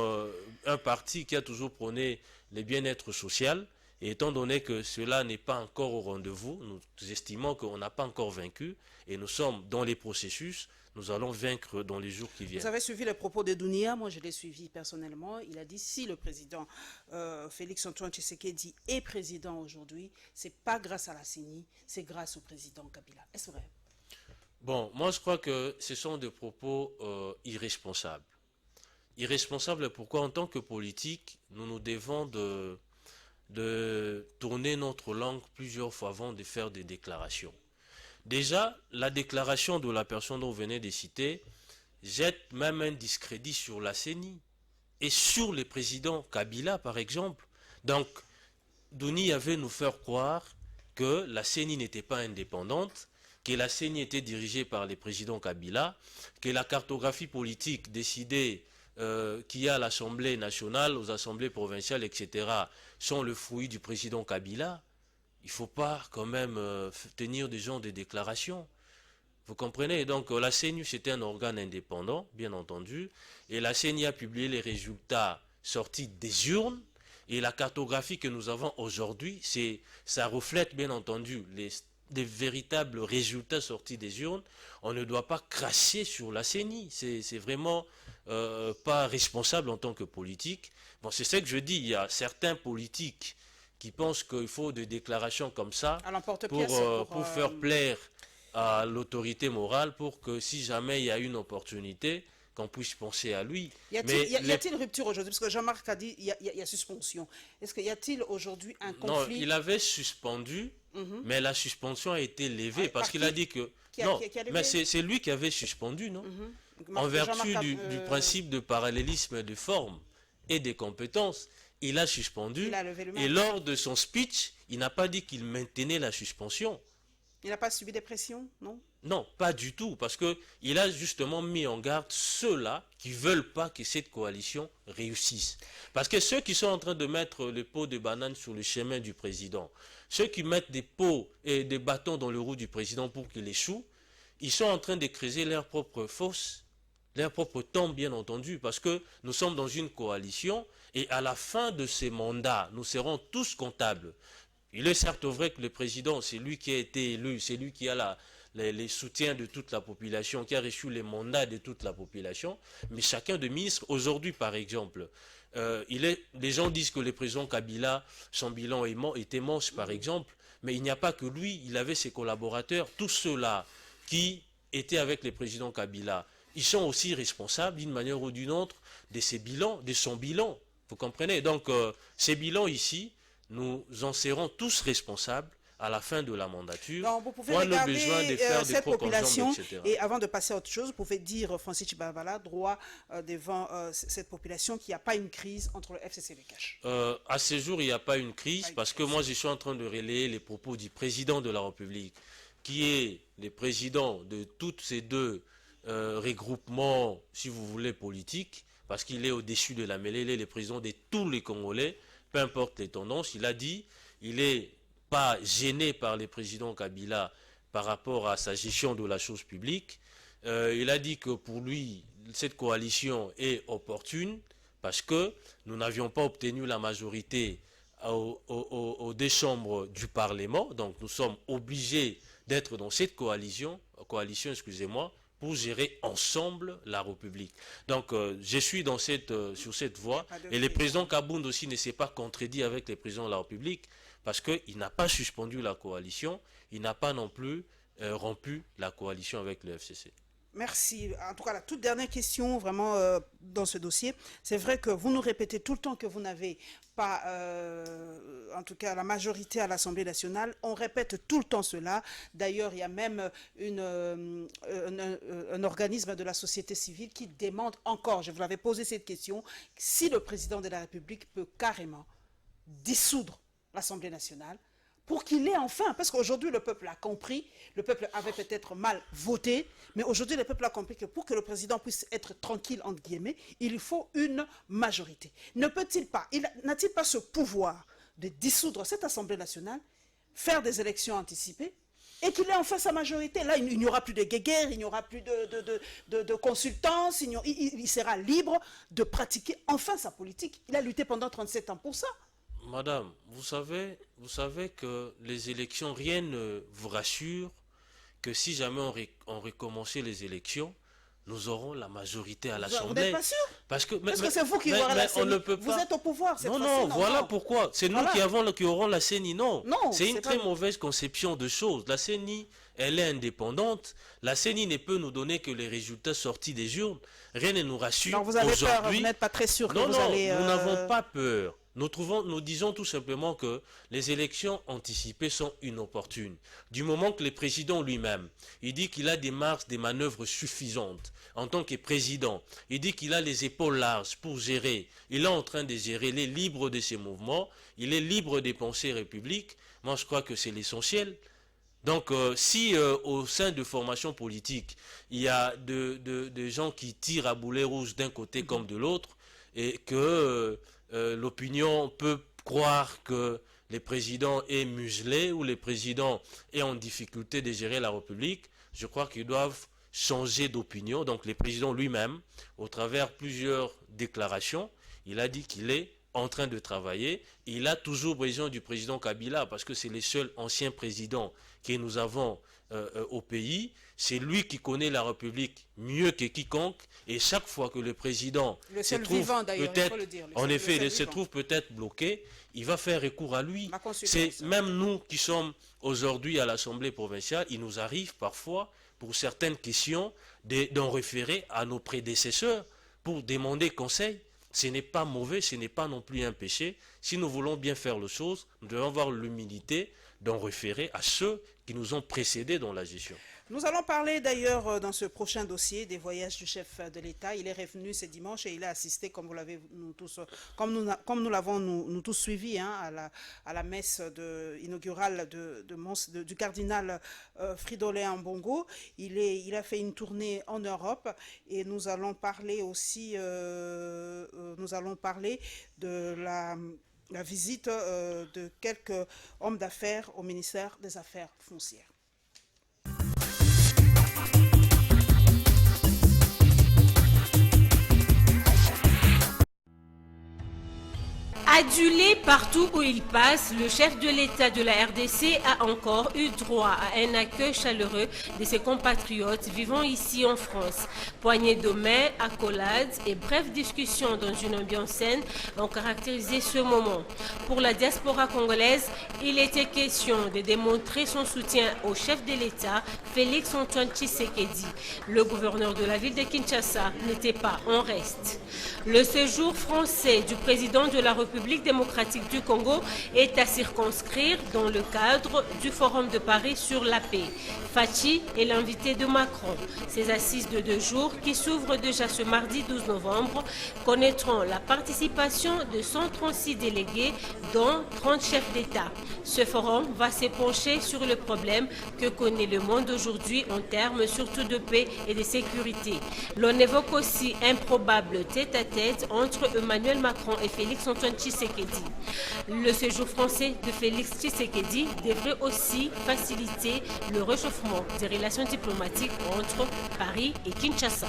un parti qui a toujours prôné le bien-être social. Et étant donné que cela n'est pas encore au rendez-vous, nous estimons qu'on n'a pas encore vaincu et nous sommes dans les processus, nous allons vaincre dans les jours qui viennent. Vous avez suivi les propos de Dounia, moi je l'ai suivi personnellement. Il a dit si le président Félix Antoine Tshisekedi est président aujourd'hui, c'est pas grâce à la CENI, c'est grâce au président Kabila. Est-ce vrai? Bon, moi je crois que ce sont des propos irresponsables. Irresponsables pourquoi? En tant que politique, nous nous devons de tourner notre langue plusieurs fois avant de faire des déclarations. Déjà, la déclaration de la personne dont vous venez de citer jette même un discrédit sur la CENI et sur le président Kabila, par exemple. Donc, Douni avait nous faire croire que la CENI n'était pas indépendante, que la CENI était dirigée par le président Kabila, que la cartographie politique décidée qu'il y a à l'Assemblée nationale, aux assemblées provinciales, etc., sont le fruit du président Kabila. Il ne faut pas quand même tenir des gens de déclarations. Vous comprenez? Donc la CENI, c'était un organe indépendant, bien entendu, et la CENI a publié les résultats sortis des urnes, et la cartographie que nous avons aujourd'hui, ça reflète bien entendu des véritables résultats sortis des urnes. On ne doit pas cracher sur la CENI. C'est vraiment pas responsable en tant que politique. Bon, c'est ça que je dis. Il y a certains politiques qui pensent qu'il faut des déclarations comme ça pour faire plaire à l'autorité morale, pour que si jamais il y a une opportunité, qu'on puisse penser à lui. Y a-t-il rupture aujourd'hui? Parce que Jean-Marc a dit il y a suspension. Est-ce qu'il y a-t-il aujourd'hui un conflit? Non, il avait suspendu, mais la suspension a été levée parce qu'il a dit que... Mais c'est lui qui avait suspendu, non? en vertu du principe de parallélisme de forme et des compétences, il a suspendu. Il a levé le main. Et lors de son speech, il n'a pas dit qu'il maintenait la suspension. Il n'a pas subi des pressions, non? Non, pas du tout, parce qu'il a justement mis en garde ceux-là qui ne veulent pas que cette coalition réussisse. Parce que ceux qui sont en train de mettre les pots de banane sur le chemin du président, ceux qui mettent des pots et des bâtons dans le roue du président pour qu'il échoue, ils sont en train de creuser leur propre fosse, leur propre tombe, bien entendu, parce que nous sommes dans une coalition et à la fin de ces mandats, nous serons tous comptables. Il est certes vrai que le président, c'est lui qui a été élu, c'est lui qui a les soutiens de toute la population, qui a reçu les mandats de toute la population, mais chacun de ministres, aujourd'hui par exemple, les gens disent que le président Kabila, son bilan était moche par exemple, mais il n'y a pas que lui, il avait ses collaborateurs, tous ceux-là qui étaient avec le président Kabila, ils sont aussi responsables d'une manière ou d'une autre de ses bilans, de son bilan, vous comprenez? Donc ces bilans ici, nous en serons tous responsables à la fin de la mandature. Donc, vous pouvez on a regarder besoin de faire des cette population etc. et avant de passer à autre chose, vous pouvez dire, Francis Chibavala, droit devant cette population qu'il n'y a pas une crise entre le FCC et le Cash. À ce jour, il n'y a pas une crise parce que moi, je suis en train de relayer les propos du président de la République, qui est le président de toutes ces deux regroupements, si vous voulez, politiques, parce qu'il est au-dessus de la mêlée, il est le président de tous les Congolais, peu importe les tendances. Il a dit, il n'est pas gêné par le président Kabila par rapport à sa gestion de la chose publique. Il a dit que pour lui, cette coalition est opportune parce que nous n'avions pas obtenu la majorité aux deux chambres du Parlement. Donc nous sommes obligés d'être dans cette coalition, excusez-moi, pour gérer ensemble la République. Donc je suis sur cette voie et le président Kabound aussi ne s'est pas contredit avec le président de la République parce qu'il n'a pas suspendu la coalition, il n'a pas non plus rompu la coalition avec le FCC. Merci. En tout cas, la toute dernière question, vraiment, dans ce dossier, c'est vrai que vous nous répétez tout le temps que vous n'avez pas, en tout cas, la majorité à l'Assemblée nationale. On répète tout le temps cela. D'ailleurs, il y a même un organisme de la société civile qui demande encore, je vous avais posé cette question, si le président de la République peut carrément dissoudre l'Assemblée nationale, pour qu'il ait enfin, parce qu'aujourd'hui le peuple a compris, le peuple avait peut-être mal voté, mais aujourd'hui le peuple a compris que pour que le président puisse être tranquille, entre guillemets, il lui faut une majorité. N'a-t-il pas ce pouvoir de dissoudre cette Assemblée nationale, faire des élections anticipées, et qu'il ait enfin sa majorité? Là, il n'y aura plus de guéguerre, il n'y aura plus de consultance, il sera libre de pratiquer enfin sa politique. Il a lutté pendant 37 ans pour ça. Madame, vous savez que les élections, rien ne vous rassure que si jamais on recommençait les élections, nous aurons la majorité à l'Assemblée. Vous n'êtes pas sûr? Parce que c'est vous qui aurez la CENI. Vous êtes au pouvoir cette fois-ci. Non, voilà pourquoi. C'est nous qui aurons la CENI. Non, c'est une très mauvaise conception de choses. La CENI, elle est indépendante. La CENI ne peut nous donner que les résultats sortis des urnes. Rien ne nous rassure aujourd'hui. Vous avez peur, vous n'êtes pas très sûr que vous allez... nous n'avons pas peur. Nous disons tout simplement que les élections anticipées sont inopportunes. Du moment que le président lui-même, il dit qu'il a des marges, des manœuvres suffisantes en tant que président, il dit qu'il a les épaules larges pour gérer, il est en train de gérer, il est libre de ses mouvements, il est libre des pensées républiques, moi je crois que c'est l'essentiel. Donc si au sein de formations politiques, il y a des gens qui tirent à boulet rouge d'un côté comme de l'autre, et que... l'opinion peut croire que les présidents est muselé ou les présidents est en difficulté de gérer la République, je crois qu'ils doivent changer d'opinion. Donc le président lui-même, au travers plusieurs déclarations, il a dit qu'il est en train de travailler. Il a toujours besoin du président Kabila parce que c'est le seul ancien président que nous avons au pays. C'est lui qui connaît la République mieux que quiconque. Et chaque fois que le président se trouve peut-être bloqué, il va faire recours à lui. C'est même nous qui sommes aujourd'hui à l'Assemblée provinciale, il nous arrive parfois, pour certaines questions, d'en référer à nos prédécesseurs pour demander conseil. Ce n'est pas mauvais, ce n'est pas non plus un péché. Si nous voulons bien faire les choses, nous devons avoir l'humilité d'en référer à ceux qui nous ont précédés dans la gestion. Nous allons parler d'ailleurs dans ce prochain dossier des voyages du chef de l'État. Il est revenu ce dimanche et il a assisté, comme vous l'avez nous tous, comme nous l'avons nous tous suivi, hein, à la messe inaugurale du cardinal Fridolin Ambongo. Il a fait une tournée en Europe et nous allons parler aussi, de la visite de quelques hommes d'affaires au ministère des Affaires foncières. Adulé partout où il passe, le chef de l'État de la RDC a encore eu droit à un accueil chaleureux de ses compatriotes vivant ici en France. Poignées de main, accolades et brèves discussions dans une ambiance saine ont caractérisé ce moment. Pour la diaspora congolaise, il était question de démontrer son soutien au chef de l'État, Félix Antoine Tshisekedi. Le gouverneur de la ville de Kinshasa n'était pas en reste. Le séjour français du président de la République démocratique du Congo est à circonscrire dans le cadre du Forum de Paris sur la paix. Fachi est l'invité de Macron. Ces assises de 2 jours, qui s'ouvrent déjà ce mardi 12 novembre, connaîtront la participation de 136 délégués, dont 30 chefs d'État. Ce forum va s'épancher sur le problème que connaît le monde aujourd'hui en termes surtout de paix et de sécurité. L'on évoque aussi un probable tête-à-tête entre Emmanuel Macron et Félix Antoine Tshisekedi. Le séjour français de Félix Tshisekedi devrait aussi faciliter le réchauffement des relations diplomatiques entre Paris et Kinshasa.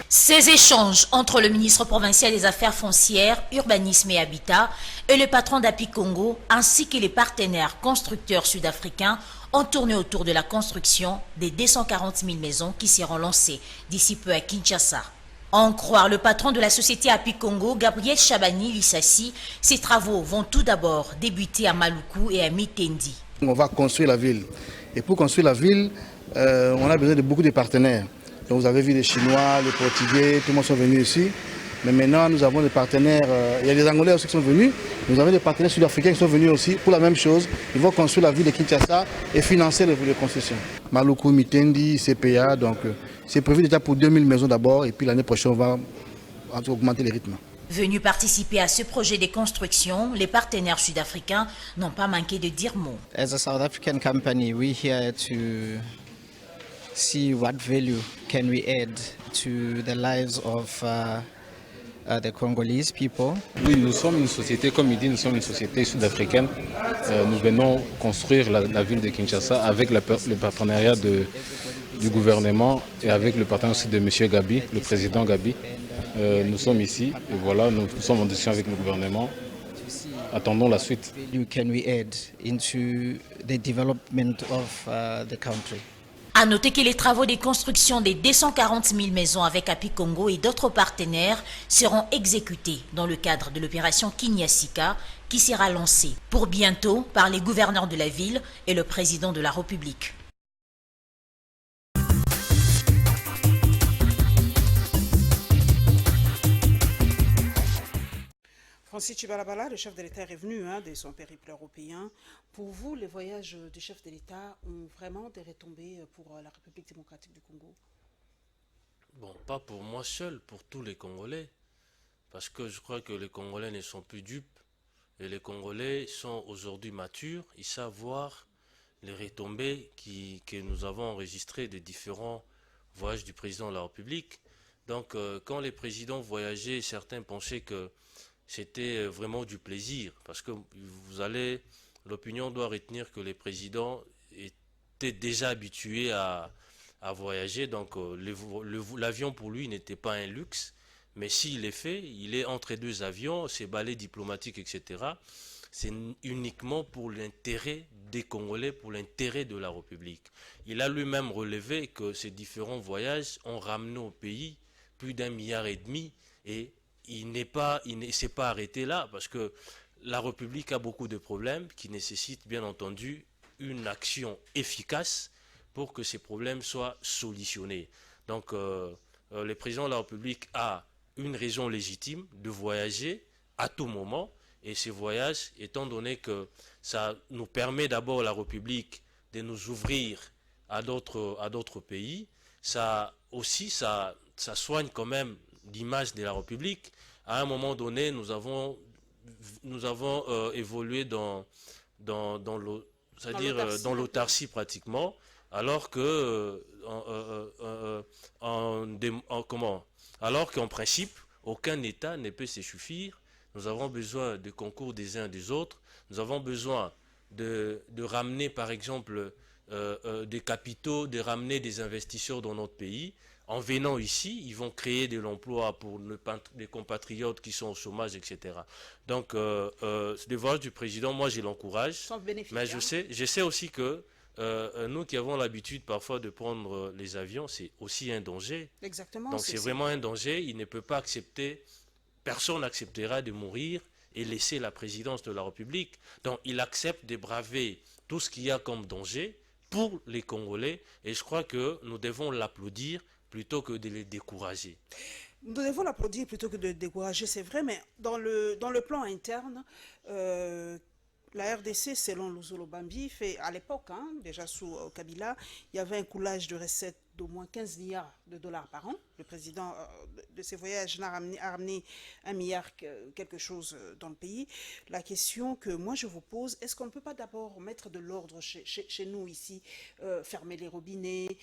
Ces échanges entre le ministre provincial des Affaires foncières, Urbanisme et Habitat et le patron d'Api Congo, ainsi que les partenaires constructeurs sud-africains, ont tourné autour de la construction des 240 000 maisons qui seront lancées d'ici peu à Kinshasa. En croire le patron de la société Api Congo, Gabriel Chabani Lissassi, ces travaux vont tout d'abord débuter à Maluku et à Mitendi. On va construire la ville. Et pour construire la ville, on a besoin de beaucoup de partenaires. Donc vous avez vu les Chinois, les Portugais, tout le monde sont venus ici. Mais maintenant, nous avons des partenaires, il y a des Angolais aussi qui sont venus. Nous avons des partenaires sud-africains qui sont venus aussi pour la même chose. Ils vont construire la ville de Kinshasa et financer les constructions. Maluku, Mitendi, CPA, donc c'est prévu déjà pour 2000 maisons d'abord. Et puis l'année prochaine, on va augmenter les rythmes. Venus participer à ce projet de construction, les partenaires sud-africains n'ont pas manqué de dire mot. As a South African company, we're here to see what value can we add to the lives of the Congolese people. Oui, nous sommes une société, comme il dit, nous sommes une société sud-africaine. Nous venons construire la ville de Kinshasa avec le partenariat du gouvernement et avec le partenaire aussi de M. Gabi, le président Gabi. Nous sommes ici et voilà, nous sommes en discussion avec le gouvernement. Attendons la suite. Can we add into the development of the country? À noter que les travaux de construction des 240 000 maisons avec Api Congo et d'autres partenaires seront exécutés dans le cadre de l'opération Kinyasika qui sera lancée pour bientôt par les gouverneurs de la ville et le président de la République. Francis Chibalabala, le chef de l'État est revenu de son périple européen. Pour vous, les voyages du chef de l'État ont vraiment des retombées pour la République démocratique du Congo? Bon, pas pour moi seul, pour tous les Congolais. Parce que je crois que les Congolais ne sont plus dupes. Et les Congolais sont aujourd'hui matures. Ils savent voir les retombées que nous avons enregistrées des différents voyages du président de la République. Donc, quand les présidents voyageaient, certains pensaient que c'était vraiment du plaisir, parce que l'opinion doit retenir que les présidents étaient déjà habitués à voyager, donc l'avion pour lui n'était pas un luxe, mais s'il est fait, il est entre 2 avions, ses balais diplomatiques, etc. C'est uniquement pour l'intérêt des Congolais, pour l'intérêt de la République. Il a lui-même relevé que ces différents voyages ont ramené au pays plus d'1,5 milliard et il ne s'est pas arrêté là parce que la République a beaucoup de problèmes qui nécessitent bien entendu une action efficace pour que ces problèmes soient solutionnés. Donc le président de la République a une raison légitime de voyager à tout moment. Et ces voyages, étant donné que ça nous permet d'abord, la République, de nous ouvrir à d'autres pays, ça soigne quand même l'image de la République. À un moment donné, nous avons évolué dans l'autarcie pratiquement, alors que alors qu'en principe, aucun État ne peut se suffire. Nous avons besoin de concours des uns des autres. Nous avons besoin de ramener, par exemple, des capitaux, de ramener des investisseurs dans notre pays. En venant ici, ils vont créer de l'emploi pour les compatriotes qui sont au chômage, etc. Donc, le voyage du président, moi, je l'encourage. Mais je sais aussi que nous qui avons l'habitude parfois de prendre les avions, c'est aussi un danger. Exactement. Donc, c'est vraiment un danger. Il ne peut pas accepter, personne n'acceptera de mourir et laisser la présidence de la République. Donc, il accepte de braver tout ce qu'il y a comme danger pour les Congolais. Et je crois que nous devons l'applaudir plutôt que de les décourager. Nous devons l'applaudir plutôt que de le décourager, c'est vrai, mais dans le plan interne, la RDC, selon Luzolo Bambi, fait à l'époque, déjà sous Kabila, il y avait un coulage de recettes d'au moins 15 milliards de dollars par an. Le président de ses voyages a ramené 1 milliard quelque chose dans le pays. La question que moi je vous pose, est-ce qu'on ne peut pas d'abord mettre de l'ordre chez nous ici, fermer les robinets,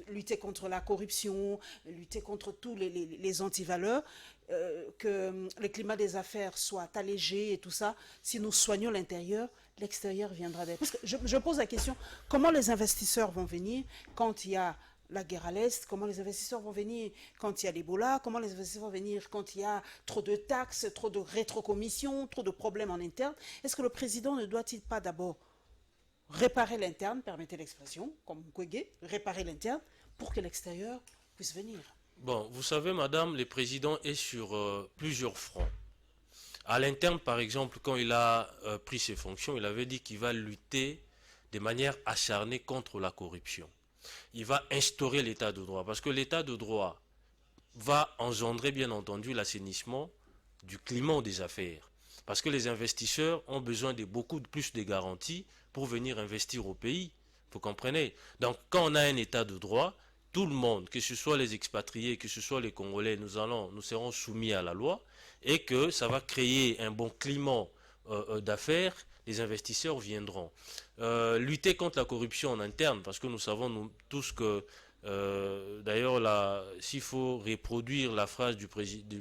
lutter contre la corruption, lutter contre tous les antivaleurs, que le climat des affaires soit allégé et tout ça. Si nous soignons l'intérieur, l'extérieur viendra d'être. Parce que je pose la question, comment les investisseurs vont venir quand il y a la guerre à l'Est? Comment les investisseurs vont venir quand il y a l'Ebola? Comment les investisseurs vont venir quand il y a trop de taxes, trop de rétrocommissions, trop de problèmes en interne? Est-ce que le président ne doit-il pas d'abord réparer l'interne, permettez l'expression, comme Kwege, réparer l'interne pour que l'extérieur puisse venir? Bon, vous savez, madame, le président est sur plusieurs fronts. À l'interne, par exemple, quand il a pris ses fonctions, il avait dit qu'il va lutter de manière acharnée contre la corruption. Il va instaurer l'état de droit, parce que l'état de droit va engendrer, bien entendu, l'assainissement du climat des affaires. Parce que les investisseurs ont besoin de beaucoup plus de garanties pour venir investir au pays. Vous comprenez? Donc, quand on a un état de droit, tout le monde, que ce soit les expatriés, que ce soit les Congolais, nous serons soumis à la loi et que ça va créer un bon climat d'affaires. Les investisseurs viendront. Lutter contre la corruption en interne, parce que nous savons nous tous que, d'ailleurs, s'il faut reproduire la phrase du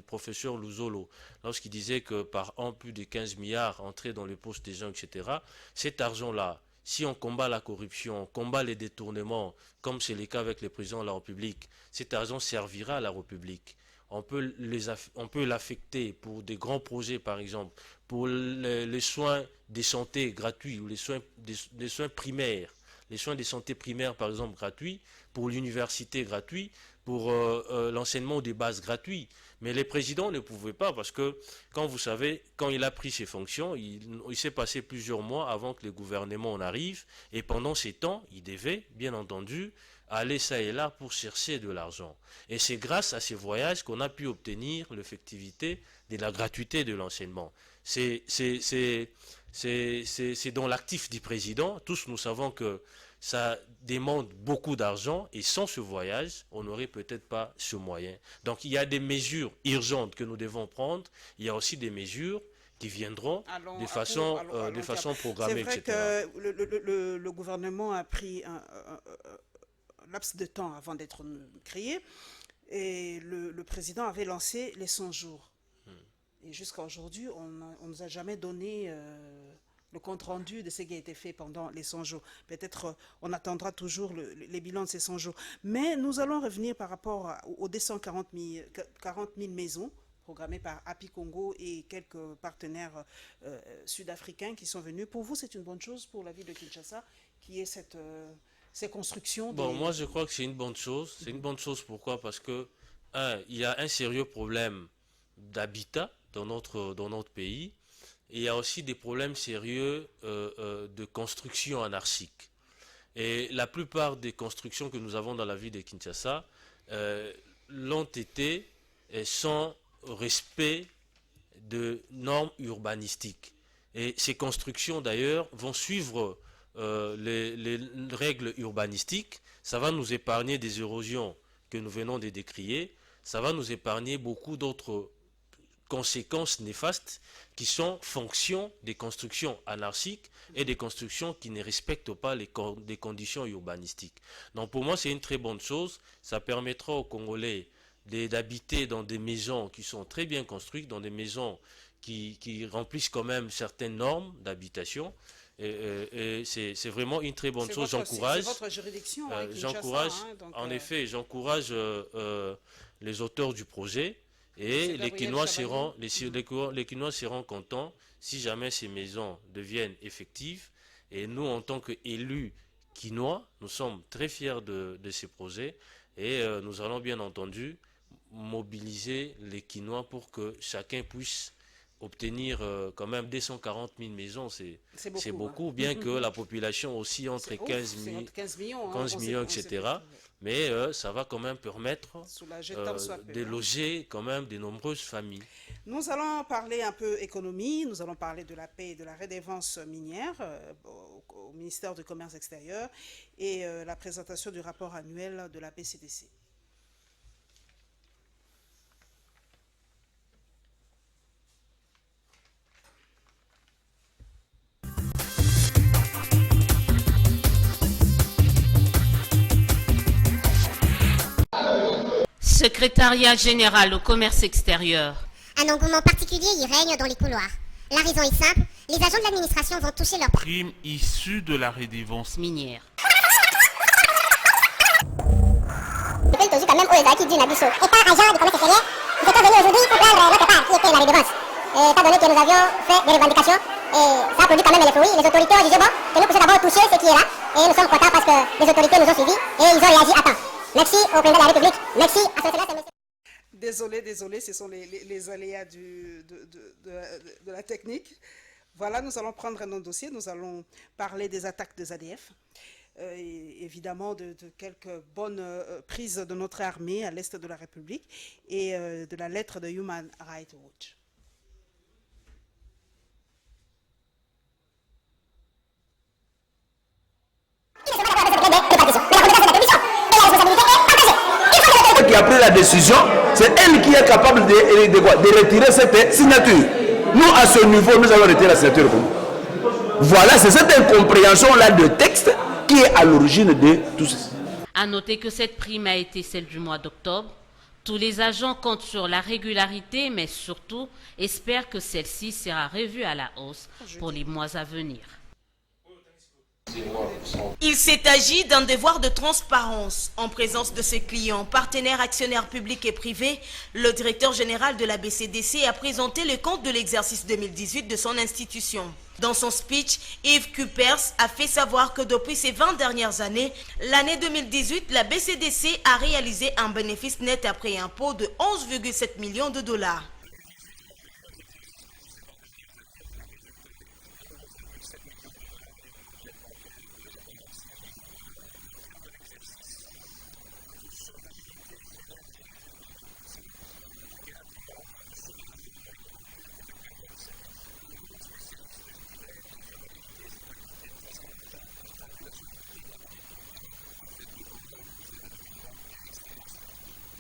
professeur Luzolo, lorsqu'il disait que par an, plus de 15 milliards entraient dans les poches des gens, etc., cet argent-là, si on combat la corruption, on combat les détournements, comme c'est le cas avec le président de la République, cet argent servira à la République. On peut l'affecter pour des grands projets, par exemple, pour les soins de santé gratuits ou les soins primaires, les soins de santé primaires, par exemple, gratuits, pour l'université gratuit, pour l'enseignement des bases gratuits. Mais les présidents ne pouvaient pas parce que, quand vous savez, quand il a pris ses fonctions, il s'est passé plusieurs mois avant que le gouvernement en arrive. Et pendant ces temps, il devait, bien entendu, aller ça et là pour chercher de l'argent. Et c'est grâce à ces voyages qu'on a pu obtenir l'effectivité de la gratuité de l'enseignement. C'est dans l'actif du président. Tous nous savons que ça demande beaucoup d'argent et sans ce voyage, on n'aurait peut-être pas ce moyen. Donc il y a des mesures urgentes que nous devons prendre. Il y a aussi des mesures qui viendront de façon programmée, etc. C'est vrai que le gouvernement a pris un laps de temps avant d'être créé et le président avait lancé les 100 jours. Et jusqu'à aujourd'hui, on ne nous a jamais donné le compte-rendu de ce qui a été fait pendant les 100 jours. Peut-être on attendra toujours les bilans de ces 100 jours. Mais nous allons revenir par rapport aux 240 000 maisons programmées par Happy Congo et quelques partenaires sud-africains qui sont venus. Pour vous, c'est une bonne chose pour la ville de Kinshasa qui est ces constructions? Bon, moi je crois que c'est une bonne chose. C'est une bonne chose pourquoi? Parce que, il y a un sérieux problème d'habitat dans notre pays. Et il y a aussi des problèmes sérieux de construction anarchique. Et la plupart des constructions que nous avons dans la ville de Kinshasa l'ont été sans respect de normes urbanistiques. Et ces constructions d'ailleurs vont suivre les règles urbanistiques. Ça va nous épargner des érosions que nous venons de décrier. Ça va nous épargner beaucoup d'autres conséquences néfastes qui sont fonction des constructions anarchiques et des constructions qui ne respectent pas les conditions urbanistiques. Donc pour moi, c'est une très bonne chose. Ça permettra aux Congolais d'habiter dans des maisons qui sont très bien construites, dans des maisons qui remplissent quand même certaines normes d'habitation. Et c'est vraiment une très bonne chose. J'encourage. C'est votre juridiction. J'encourage. En effet, j'encourage les auteurs du projet. Et les Kinois seront contents si jamais ces maisons deviennent effectives. Et nous, en tant qu'élus Kinois, nous sommes très fiers de ces projets. Et nous allons bien entendu mobiliser les Kinois pour que chacun puisse obtenir quand même 240 000 maisons. C'est beaucoup, bien que la population aussi entre 15 millions, etc. Mais ça va quand même permettre de loger quand même de nombreuses familles. Nous allons parler un peu économie, nous allons parler de la paix et de la redevance minière au ministère du Commerce extérieur et la présentation du rapport annuel de la BCDC. Secrétariat général au commerce extérieur. Un engouement particulier y règne dans les couloirs. La raison est simple, les agents de l'administration vont toucher leurs primes issues de la redevance minière. Je fais le quand même aux acquis d'une abisso. État agent du commerce extérieur, nous étions venus aujourd'hui pour prendre notre part qui était la redevance. Étant donné que nous avions fait des revendications, et ça a produit quand même les fruits, les autorités ont jugé bon que nous puissions d'abord toucher ce qui est là. Et nous sommes contents parce que les autorités nous ont suivis et ils ont réagi à temps. Merci au président de la République. Merci à son excellence, monsieur. Désolé, ce sont les aléas de la technique. Voilà, nous allons prendre un autre dossier. Nous allons parler des attaques des ADF. Et évidemment de quelques bonnes prises de notre armée à l'est de la République et de la lettre de Human Rights Watch. Qui a pris la décision, c'est elle qui est capable de retirer cette signature. Nous, à ce niveau, nous allons retirer la signature. Voilà, c'est cette incompréhension-là de texte qui est à l'origine de tout ceci. À noter que cette prime a été celle du mois d'octobre. Tous les agents comptent sur la régularité, mais surtout espèrent que celle-ci sera revue à la hausse pour les mois à venir. Il s'est agi d'un devoir de transparence. En présence de ses clients, partenaires, actionnaires publics et privés, le directeur général de la BCDC a présenté le compte de l'exercice 2018 de son institution. Dans son speech, Yves Cupers a fait savoir que depuis ces 20 dernières années, l'année 2018, la BCDC a réalisé un bénéfice net après impôt de 11,7 millions de dollars.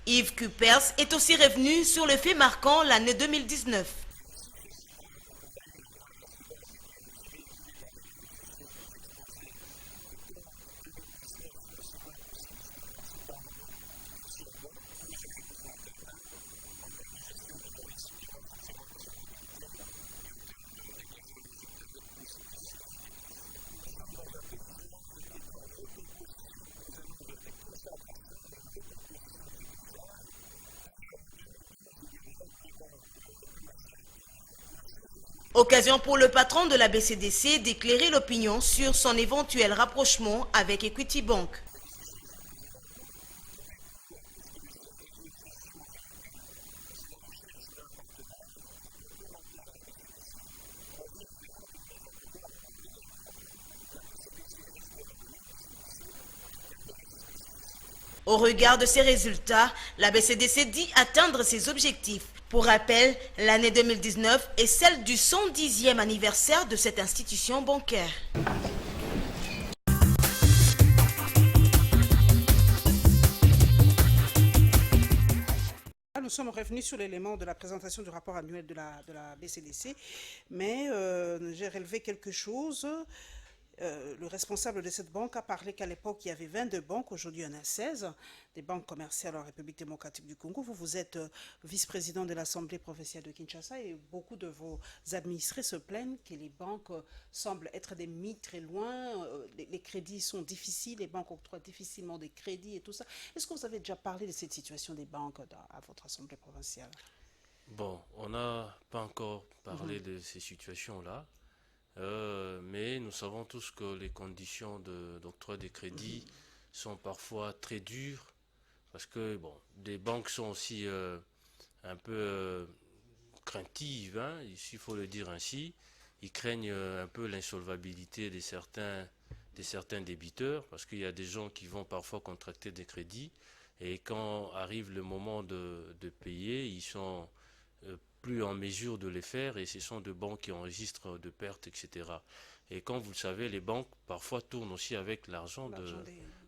Yves Cupers est aussi revenu sur le fait marquant l'année 2019. Occasion pour le patron de la BCDC d'éclairer l'opinion sur son éventuel rapprochement avec Equity Bank. Au regard de ces résultats, la BCDC dit atteindre ses objectifs. Pour rappel, l'année 2019 est celle du 110e anniversaire de cette institution bancaire. Nous sommes revenus sur l'élément de la présentation du rapport annuel de la BCDC, mais j'ai relevé quelque chose. Le responsable de cette banque a parlé qu'à l'époque, il y avait 22 banques, aujourd'hui il y en a 16, des banques commerciales en République démocratique du Congo. Vous êtes vice-président de l'Assemblée provinciale de Kinshasa et beaucoup de vos administrés se plaignent que les banques semblent être des mythes très loin, les crédits sont difficiles, les banques octroient difficilement des crédits et tout ça. Est-ce que vous avez déjà parlé de cette situation des banques à votre Assemblée provinciale? Bon, on n'a pas encore parlé de ces situations-là. Mais nous savons tous que les conditions d'octroi des crédits sont parfois très dures parce que bon, des banques sont aussi un peu craintives, hein, il faut le dire ainsi. Ils craignent un peu l'insolvabilité de certains débiteurs parce qu'il y a des gens qui vont parfois contracter des crédits et quand arrive le moment de payer, ils sont plus en mesure de les faire et ce sont des banques qui enregistrent de pertes, etc. Et comme vous le savez, les banques parfois tournent aussi avec l'argent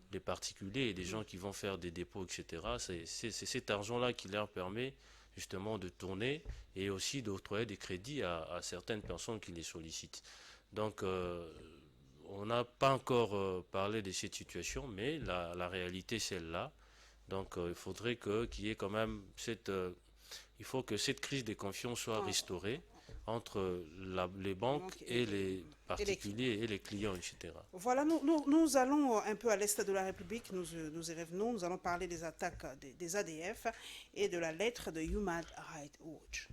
des particuliers et des gens qui vont faire des dépôts, etc. C'est cet argent-là qui leur permet justement de tourner et aussi d'octroyer des crédits à certaines personnes qui les sollicitent. Donc, on n'a pas encore parlé de cette situation, mais la réalité, c'est celle-là. Donc, il faudrait qu'il y ait quand même il faut que cette crise de confiance soit restaurée entre les banques et les particuliers et les clients, etc. Voilà, nous allons un peu à l'est de la République, nous y revenons, nous allons parler des attaques des ADF et de la lettre de Human Rights Watch.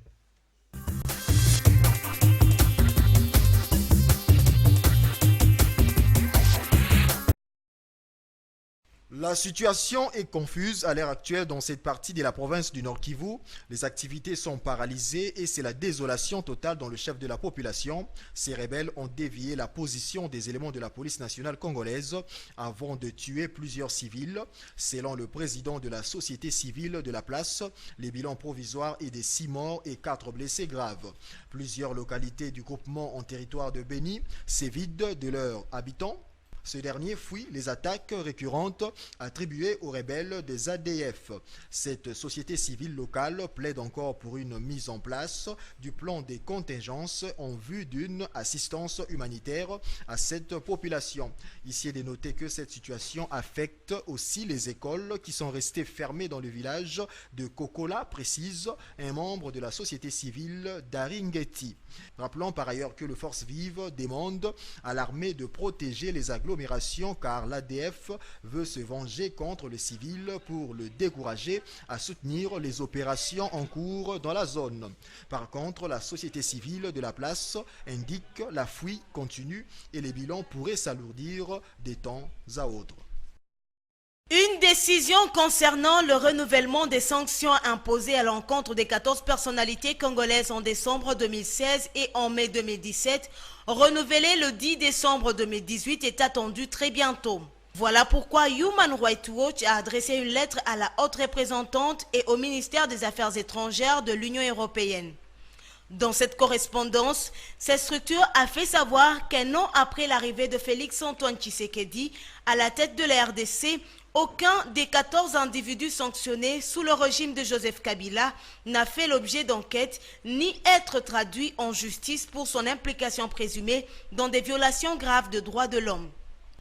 La situation est confuse à l'heure actuelle dans cette partie de la province du Nord Kivu. Les activités sont paralysées et c'est la désolation totale dans le chef de la population. Ces rebelles ont dévié la position des éléments de la police nationale congolaise avant de tuer plusieurs civils. Selon le président de la société civile de la place, les bilans provisoires est de 6 morts et 4 blessés graves. Plusieurs localités du groupement en territoire de Beni se vident de leurs habitants. Ce dernier fuit les attaques récurrentes attribuées aux rebelles des ADF. Cette société civile locale plaide encore pour une mise en place du plan des contingences en vue d'une assistance humanitaire à cette population. Ici est de noter que cette situation affecte aussi les écoles qui sont restées fermées dans le village de Kokola, précise un membre de la société civile d'Aringeti. Rappelons par ailleurs que le Force Vive demande à l'armée de protéger les agglomérations car l'ADF veut se venger contre les civils pour le décourager à soutenir les opérations en cours dans la zone. Par contre, la société civile de la place indique la fuite continue et les bilans pourraient s'alourdir de temps à autre. Une décision concernant le renouvellement des sanctions imposées à l'encontre des 14 personnalités congolaises en décembre 2016 et en mai 2017, renouvelée le 10 décembre 2018, est attendue très bientôt. Voilà pourquoi Human Rights Watch a adressé une lettre à la haute représentante et au ministère des Affaires étrangères de l'Union européenne. Dans cette correspondance, cette structure a fait savoir qu'un an après l'arrivée de Félix-Antoine Tshisekedi à la tête de la RDC, aucun des 14 individus sanctionnés sous le régime de Joseph Kabila n'a fait l'objet d'enquête ni être traduit en justice pour son implication présumée dans des violations graves de droits de l'homme.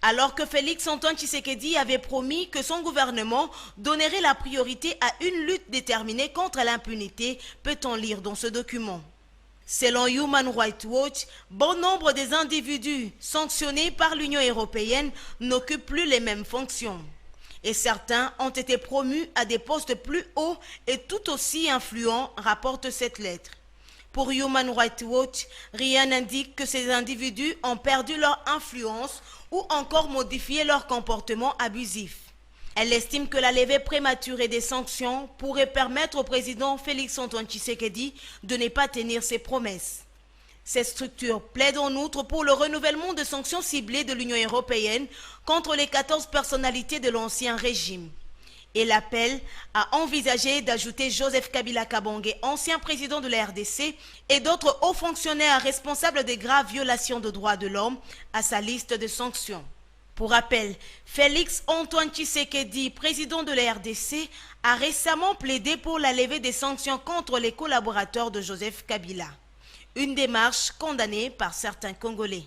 Alors que Félix-Antoine Tshisekedi avait promis que son gouvernement donnerait la priorité à une lutte déterminée contre l'impunité, peut-on lire dans ce document. Selon Human Rights Watch, bon nombre des individus sanctionnés par l'Union européenne n'occupent plus les mêmes fonctions. Et certains ont été promus à des postes plus hauts et tout aussi influents, rapporte cette lettre. Pour Human Rights Watch, rien n'indique que ces individus ont perdu leur influence ou encore modifié leur comportement abusif. Elle estime que la levée prématurée des sanctions pourrait permettre au président Félix-Antoine Tshisekedi de ne pas tenir ses promesses. Cette structure plaide en outre pour le renouvellement de sanctions ciblées de l'Union européenne contre les 14 personnalités de l'ancien régime. et l'appel à envisager d'ajouter Joseph Kabila Kabonge, ancien président de la RDC, et d'autres hauts fonctionnaires responsables des graves violations de droits de l'homme à sa liste de sanctions. Pour rappel, Félix Antoine Tshisekedi, président de la RDC, a récemment plaidé pour la levée des sanctions contre les collaborateurs de Joseph Kabila. Une démarche condamnée par certains Congolais.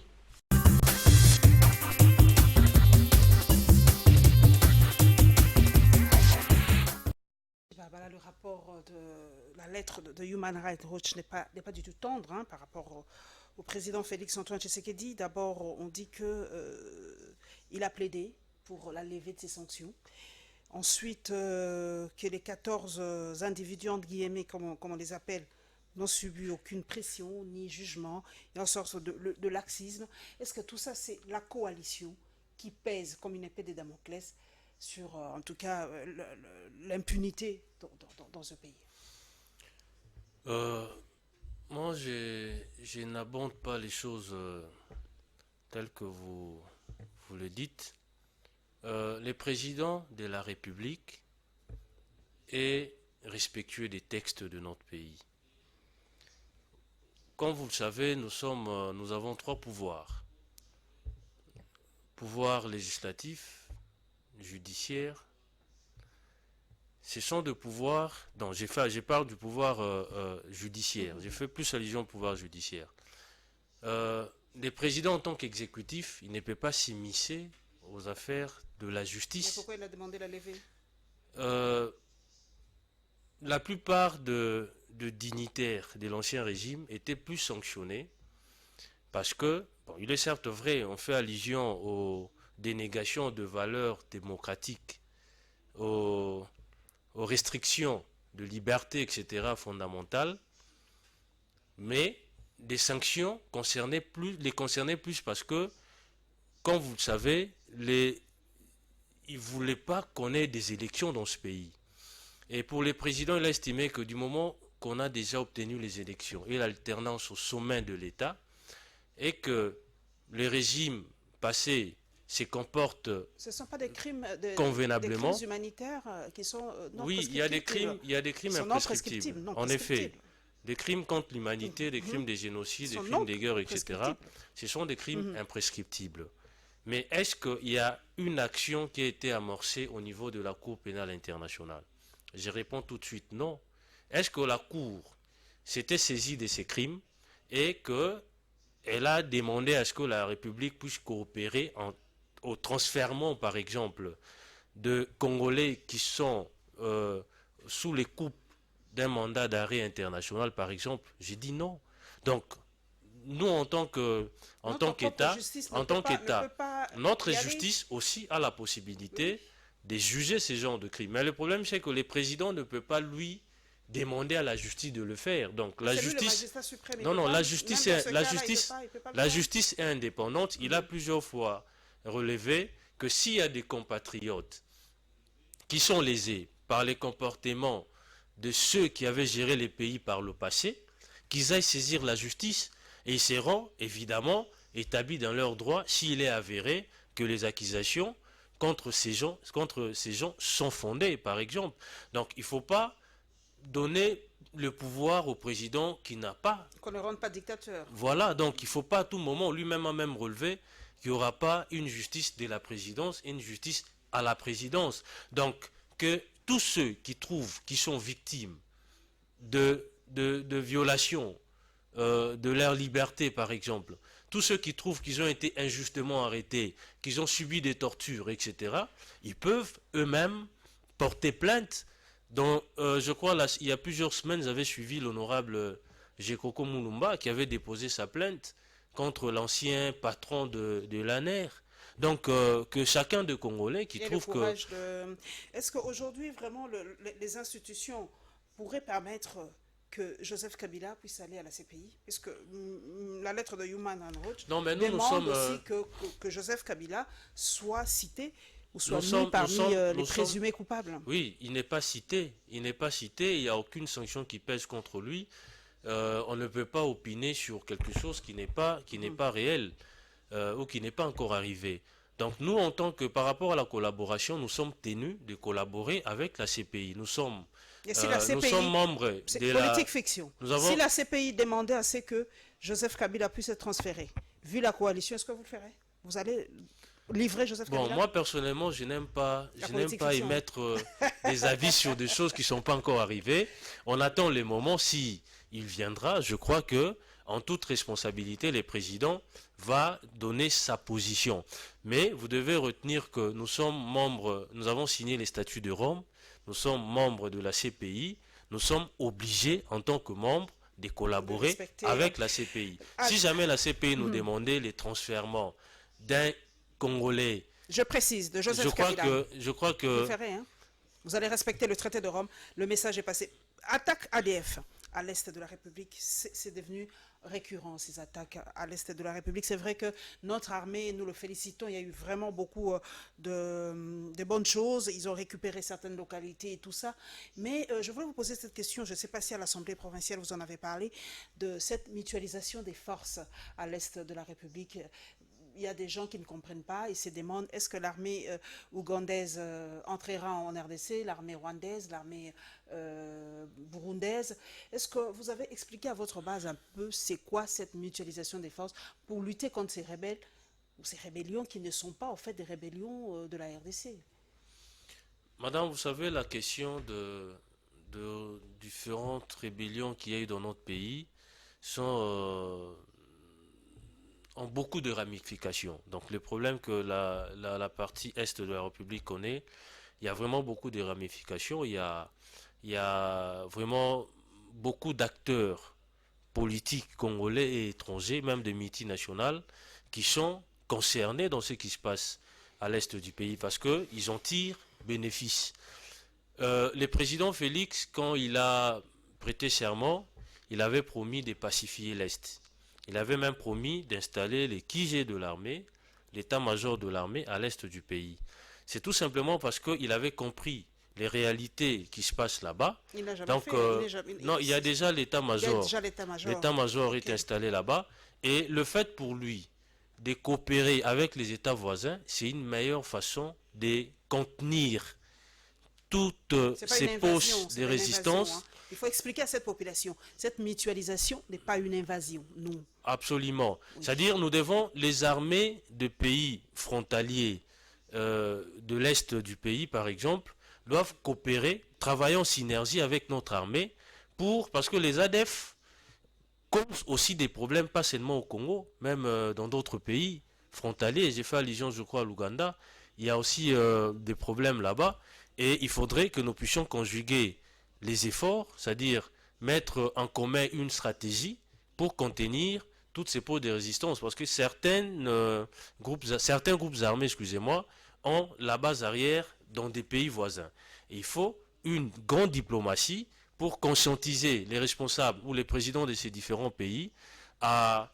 Voilà, le rapport de la lettre de Human Rights Watch n'est pas du tout tendre par rapport au président Félix Antoine Tshisekedi. D'abord, on dit qu'il a plaidé pour la levée de ces sanctions. Ensuite, que les 14 individus, entre guillemets, comme on les appelle, n'ont subi aucune pression ni jugement. Il y a une sorte de laxisme. Est-ce que tout ça, c'est la coalition qui pèse comme une épée de Damoclès sur, en tout cas, l'impunité dans ce pays? Moi, je n'abonde pas les choses telles que vous le dites. Le président de la République est respectueux des textes de notre pays. Comme vous le savez, nous avons 3 pouvoirs. Pouvoir législatif, judiciaire. Ce sont des pouvoirs... Non, je parle du pouvoir judiciaire. J'ai fait plus allusion au pouvoir judiciaire. Le président, en tant qu'exécutif, il ne peut pas s'immiscer aux affaires de la justice. Mais pourquoi il a demandé la levée? La plupart de dignitaires de l'ancien régime étaient plus sanctionnés parce que, bon, il est certes vrai, on fait allusion aux dénégations de valeurs démocratiques, aux restrictions de liberté, etc., fondamentales, mais des sanctions les concernaient plus parce que, comme vous le savez, ils ne voulaient pas qu'on ait des élections dans ce pays. Et pour les présidents, il a estimé que du moment qu'on a déjà obtenu les élections et l'alternance au sommet de l'État, et que les régimes passés se comportent ce ne sont pas des crimes convenablement. Des crimes humanitaires qui sont non oui, il y a des crimes imprescriptibles. En effet, des crimes contre l'humanité, des crimes de génocide, des crimes de guerre, etc. Ce sont des crimes imprescriptibles. Mais est-ce qu'il y a une action qui a été amorcée au niveau de la Cour pénale internationale? Je réponds tout de suite non. Est-ce que la Cour s'était saisie de ces crimes et qu'elle a demandé à ce que la République puisse coopérer au transfèrement, par exemple, de Congolais qui sont sous les coupes d'un mandat d'arrêt international, par exemple? J'ai dit non. Donc, nous, en tant qu'État, notre justice aussi a la possibilité de juger ces genres de crimes. Mais le problème, c'est que le président ne peut pas, lui, demander à la justice de le faire. Donc, la justice... la justice est indépendante. Il a plusieurs fois relevé que s'il y a des compatriotes qui sont lésés par les comportements de ceux qui avaient géré les pays par le passé, qu'ils aillent saisir la justice et ils seront évidemment établis dans leurs droits s'il est avéré que les accusations contre ces gens sont fondées, par exemple. Donc il ne faut pas donner le pouvoir au président qui n'a pas... Qu'on ne rende pas dictateur. Voilà, donc il ne faut pas à tout moment, lui-même a même relevé qu'il n'y aura pas une justice de la présidence et une justice à la présidence. Donc que tous ceux qui sont victimes de violations de leur liberté, par exemple, tous ceux qui trouvent qu'ils ont été injustement arrêtés, qu'ils ont subi des tortures, etc., ils peuvent eux-mêmes porter plainte. Je crois, là, il y a plusieurs semaines, j'avais suivi l'honorable Gekoko Mulumba qui avait déposé sa plainte contre l'ancien patron de l'ANER. Donc, que chacun des Congolais qui trouve que... Est-ce qu'aujourd'hui, vraiment, les institutions pourraient permettre que Joseph Kabila puisse aller à la CPI? Puisque la lettre de Human Rights Watch demande aussi que Joseph Kabila soit cité ou soit mis parmi les présumés coupables. Oui, il n'est pas cité. Il n'est pas cité. Il n'y a aucune sanction qui pèse contre lui. On ne peut pas opiner sur quelque chose qui n'est pas réel ou qui n'est pas encore arrivé. Donc nous, en tant que, par rapport à la collaboration, nous sommes tenus de collaborer avec la CPI. Nous sommes, Et si la CPI, nous sommes membres de la... politique fiction. Si la CPI demandait à ce que Joseph Kabila puisse être transféré, vu la coalition, est-ce que vous le ferez? Vous allez livrer Joseph Kabila? Bon, moi personnellement, je n'aime pas émettre des avis sur des choses qui ne sont pas encore arrivées. On attend les moments. Si il viendra, je crois que, en toute responsabilité, le président va donner sa position. Mais vous devez retenir que nous sommes membres, nous avons signé les statuts de Rome, nous sommes membres de la CPI, nous sommes obligés en tant que membres de collaborer avec la CPI. Si jamais la CPI nous demandait les transfèrements d'un Congolais, je précise, de Joseph Kabila. Je crois que vous ferez, hein? Vous allez respecter le traité de Rome. Le message est passé. Attaque ADF à l'est de la République, c'est devenu récurrent, ces attaques à l'est de la République. C'est vrai que notre armée, nous le félicitons, il y a eu vraiment beaucoup de bonnes choses. Ils ont récupéré certaines localités et tout ça. Mais je voulais vous poser cette question, je ne sais pas si à l'Assemblée provinciale vous en avez parlé, de cette mutualisation des forces à l'est de la République. Il y a des gens qui ne comprennent pas et se demandent est-ce que l'armée ougandaise entrera en RDC, l'armée rwandaise, l'armée burundaise. Est-ce que vous avez expliqué à votre base un peu c'est quoi cette mutualisation des forces pour lutter contre ces rebelles ou ces rébellions qui ne sont pas en fait des rébellions de la RDC? Madame, vous savez, la question de différentes rébellions qu'il y a eu dans notre pays ont beaucoup de ramifications. Donc le problème que la partie est de la République connaît, il y a vraiment beaucoup de ramifications. Il y a vraiment beaucoup d'acteurs politiques congolais et étrangers, même des multinationales, qui sont concernés dans ce qui se passe à l'est du pays parce qu'ils en tirent bénéfice. Le président Félix, quand il a prêté serment, il avait promis de pacifier l'Est. Il avait même promis d'installer les QG de l'armée, l'état-major de l'armée à l'est du pays. C'est tout simplement parce qu'il avait compris les réalités qui se passent là-bas. Donc, non, il y a déjà l'état-major. L'état-major est installé là-bas. Et le fait pour lui de coopérer avec les États voisins, c'est une meilleure façon de contenir toutes ces poches de résistance. Il faut expliquer à cette population, cette mutualisation n'est pas une invasion, non. Absolument. Oui. C'est-à-dire nous devons, les armées de pays frontaliers de l'Est du pays, par exemple, doivent coopérer, travailler en synergie avec notre armée, parce que les ADF causent aussi des problèmes, pas seulement au Congo, même dans d'autres pays frontaliers. J'ai fait allusion, je crois, à l'Ouganda. Il y a aussi des problèmes là-bas. Et il faudrait que nous puissions conjuguer les efforts, c'est-à-dire mettre en commun une stratégie pour contenir toutes ces poches de résistance, parce que certains groupes armés, ont la base arrière dans des pays voisins. Et il faut une grande diplomatie pour conscientiser les responsables ou les présidents de ces différents pays à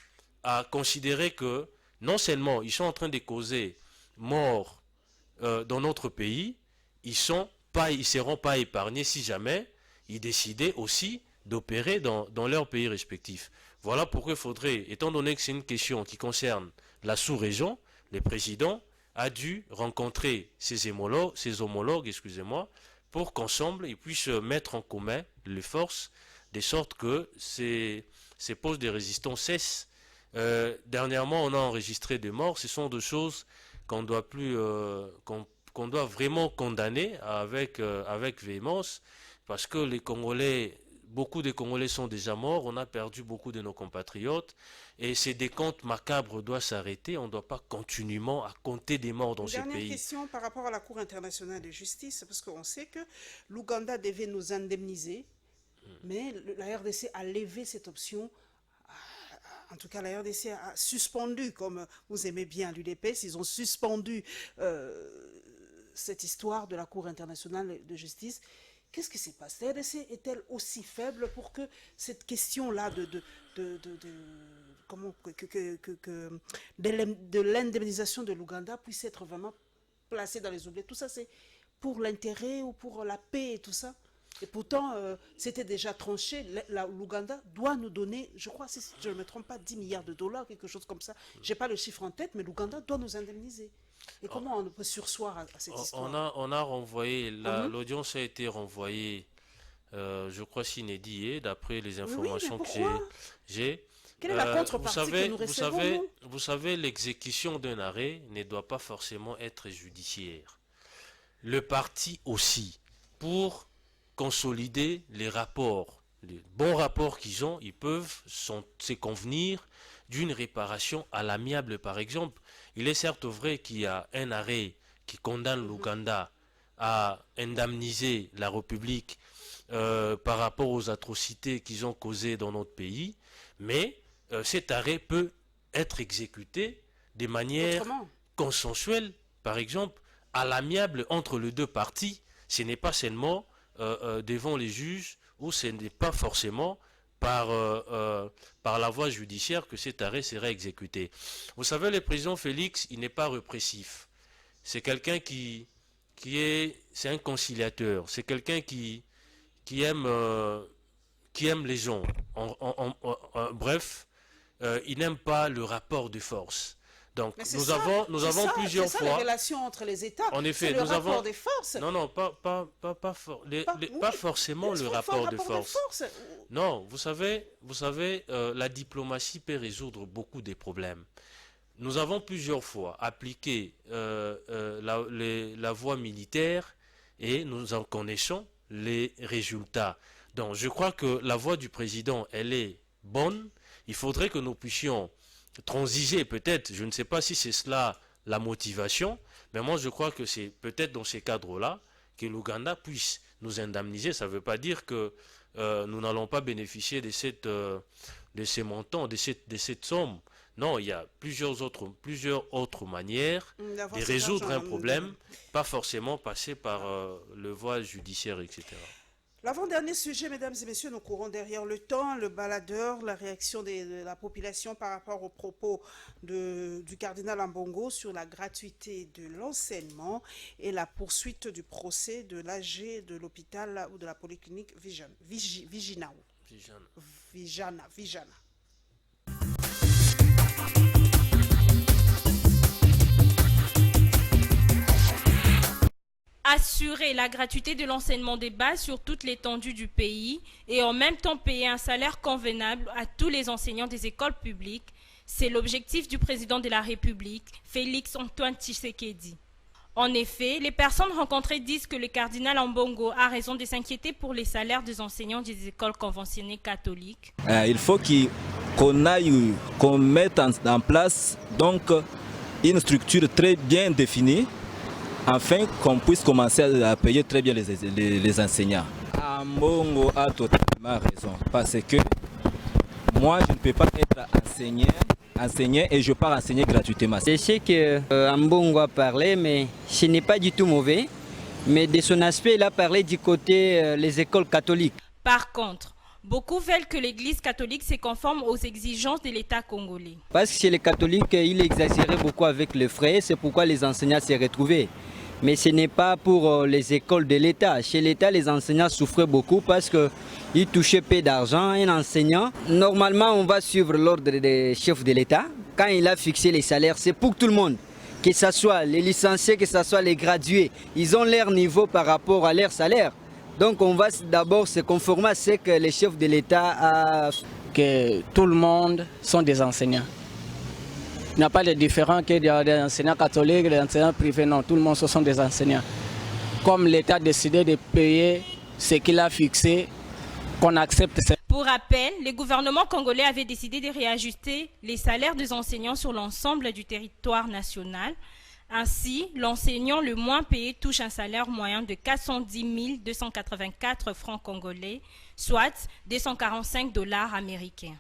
considérer que non seulement ils sont en train de causer mort dans notre pays, ils ne seront pas épargnés si jamais ils décidaient aussi d'opérer dans leur pays respectif. Voilà pourquoi il faudrait, étant donné que c'est une question qui concerne la sous-région, le président a dû rencontrer ses homologues, pour qu'ensemble ils puissent mettre en commun les forces, de sorte que ces postes de résistance cessent. Dernièrement, on a enregistré des morts. Ce sont des choses qu'on doit qu'on doit vraiment condamner avec véhémence, parce que les Congolais, beaucoup de Congolais sont déjà morts, on a perdu beaucoup de nos compatriotes, et ces décomptes macabres doivent s'arrêter. On ne doit pas continuellement à compter des morts dans ces pays. Dernière question par rapport à la Cour internationale de justice, parce qu'on sait que l'Ouganda devait nous indemniser, mais la RDC a levé cette option. En tout cas, la RDC a suspendu, comme vous aimez bien l'UDPS, ils ont suspendu cette histoire de la Cour internationale de justice. Qu'est-ce qui se passe? La RDC est-elle aussi faible pour que cette question-là de l'indemnisation de l'Ouganda puisse être vraiment placée dans les oubliettes? Tout ça, c'est pour l'intérêt ou pour la paix et tout ça? Et pourtant, c'était déjà tranché. L'Ouganda doit nous donner, je crois, si je ne me trompe pas, 10 milliards de dollars, quelque chose comme ça. Je n'ai pas le chiffre en tête, mais l'Ouganda doit nous indemniser. Et comment on peut sursoir à cette histoire? On a renvoyé, l'audience a été renvoyée, je crois, s'inédit, d'après les informations que j'ai. Quelle est la contrepartie que nous recevons, vous savez, l'exécution d'un arrêt ne doit pas forcément être judiciaire. Le parti aussi, pour consolider les rapports, les bons rapports qu'ils ont, ils peuvent se convenir d'une réparation à l'amiable, par exemple. Il est certes vrai qu'il y a un arrêt qui condamne l'Ouganda à indemniser la République par rapport aux atrocités qu'ils ont causées dans notre pays, mais cet arrêt peut être exécuté de manière consensuelle, par exemple, à l'amiable entre les deux parties. Ce n'est pas seulement devant les juges, ou ce n'est pas forcément par la voie judiciaire que cet arrêt serait exécuté. Vous savez, le président Félix, il n'est pas répressif. C'est quelqu'un c'est un conciliateur. C'est quelqu'un qui aime les gens. Bref, il n'aime pas le rapport de force. Donc nous avons plusieurs fois. C'est ça la relation entre les États. En effet, nous avons des forces. Non, pas forcément le rapport de force. Non, vous savez, la diplomatie peut résoudre beaucoup de problèmes. Nous avons plusieurs fois appliqué la voie militaire et nous en connaissons les résultats. Donc je crois que la voie du président, elle est bonne. Il faudrait que nous puissions transiger peut-être, je ne sais pas si c'est cela la motivation, mais moi je crois que c'est peut-être dans ces cadres-là que l'Ouganda puisse nous indemniser. Ça ne veut pas dire que nous n'allons pas bénéficier de ces montants, de cette somme. Non, il y a plusieurs autres manières de résoudre un problème, pas forcément passer par le voie judiciaire, etc. L'avant-dernier sujet, mesdames et messieurs, nous courons derrière le temps, le baladeur, la réaction de la population par rapport aux propos du cardinal Ambongo sur la gratuité de l'enseignement et la poursuite du procès de l'AG de l'hôpital ou de la polyclinique Vijana. Assurer la gratuité de l'enseignement des bases sur toute l'étendue du pays et en même temps payer un salaire convenable à tous les enseignants des écoles publiques, c'est l'objectif du président de la République, Félix Antoine Tshisekedi. En effet, les personnes rencontrées disent que le cardinal Ambongo a raison de s'inquiéter pour les salaires des enseignants des écoles conventionnées catholiques. Il faut qu'on mette en place donc une structure très bien définie afin qu'on puisse commencer à payer très bien les enseignants. Ambongo a totalement raison, parce que moi je ne peux pas être enseignant et je pars enseigner gratuitement. Je sais que Ambongo a parlé, mais ce n'est pas du tout mauvais. Mais de son aspect, il a parlé du côté les écoles catholiques. Par contre, beaucoup veulent que l'Église catholique se conforme aux exigences de l'État congolais. Parce que chez les catholiques, il exagérait beaucoup avec les frais, c'est pourquoi les enseignants s'y retrouvaient. Mais ce n'est pas pour les écoles de l'État. Chez l'État, les enseignants souffraient beaucoup parce qu'ils touchaient peu d'argent. Un enseignant, normalement, on va suivre l'ordre des chefs de l'État. Quand il a fixé les salaires, c'est pour tout le monde. Que ce soit les licenciés, que ce soit les gradués. Ils ont leur niveau par rapport à leur salaire. Donc on va d'abord se conformer à ce que les chefs de l'État a... Que tout le monde sont des enseignants. Il n'y a pas de différence que des enseignants catholiques, des enseignants privés, non, tout le monde ce sont des enseignants. Comme l'État a décidé de payer ce qu'il a fixé, qu'on accepte. Pour rappel, le gouvernement congolais avait décidé de réajuster les salaires des enseignants sur l'ensemble du territoire national. Ainsi, l'enseignant le moins payé touche un salaire moyen de 410 284 francs congolais, soit 245 $ américains.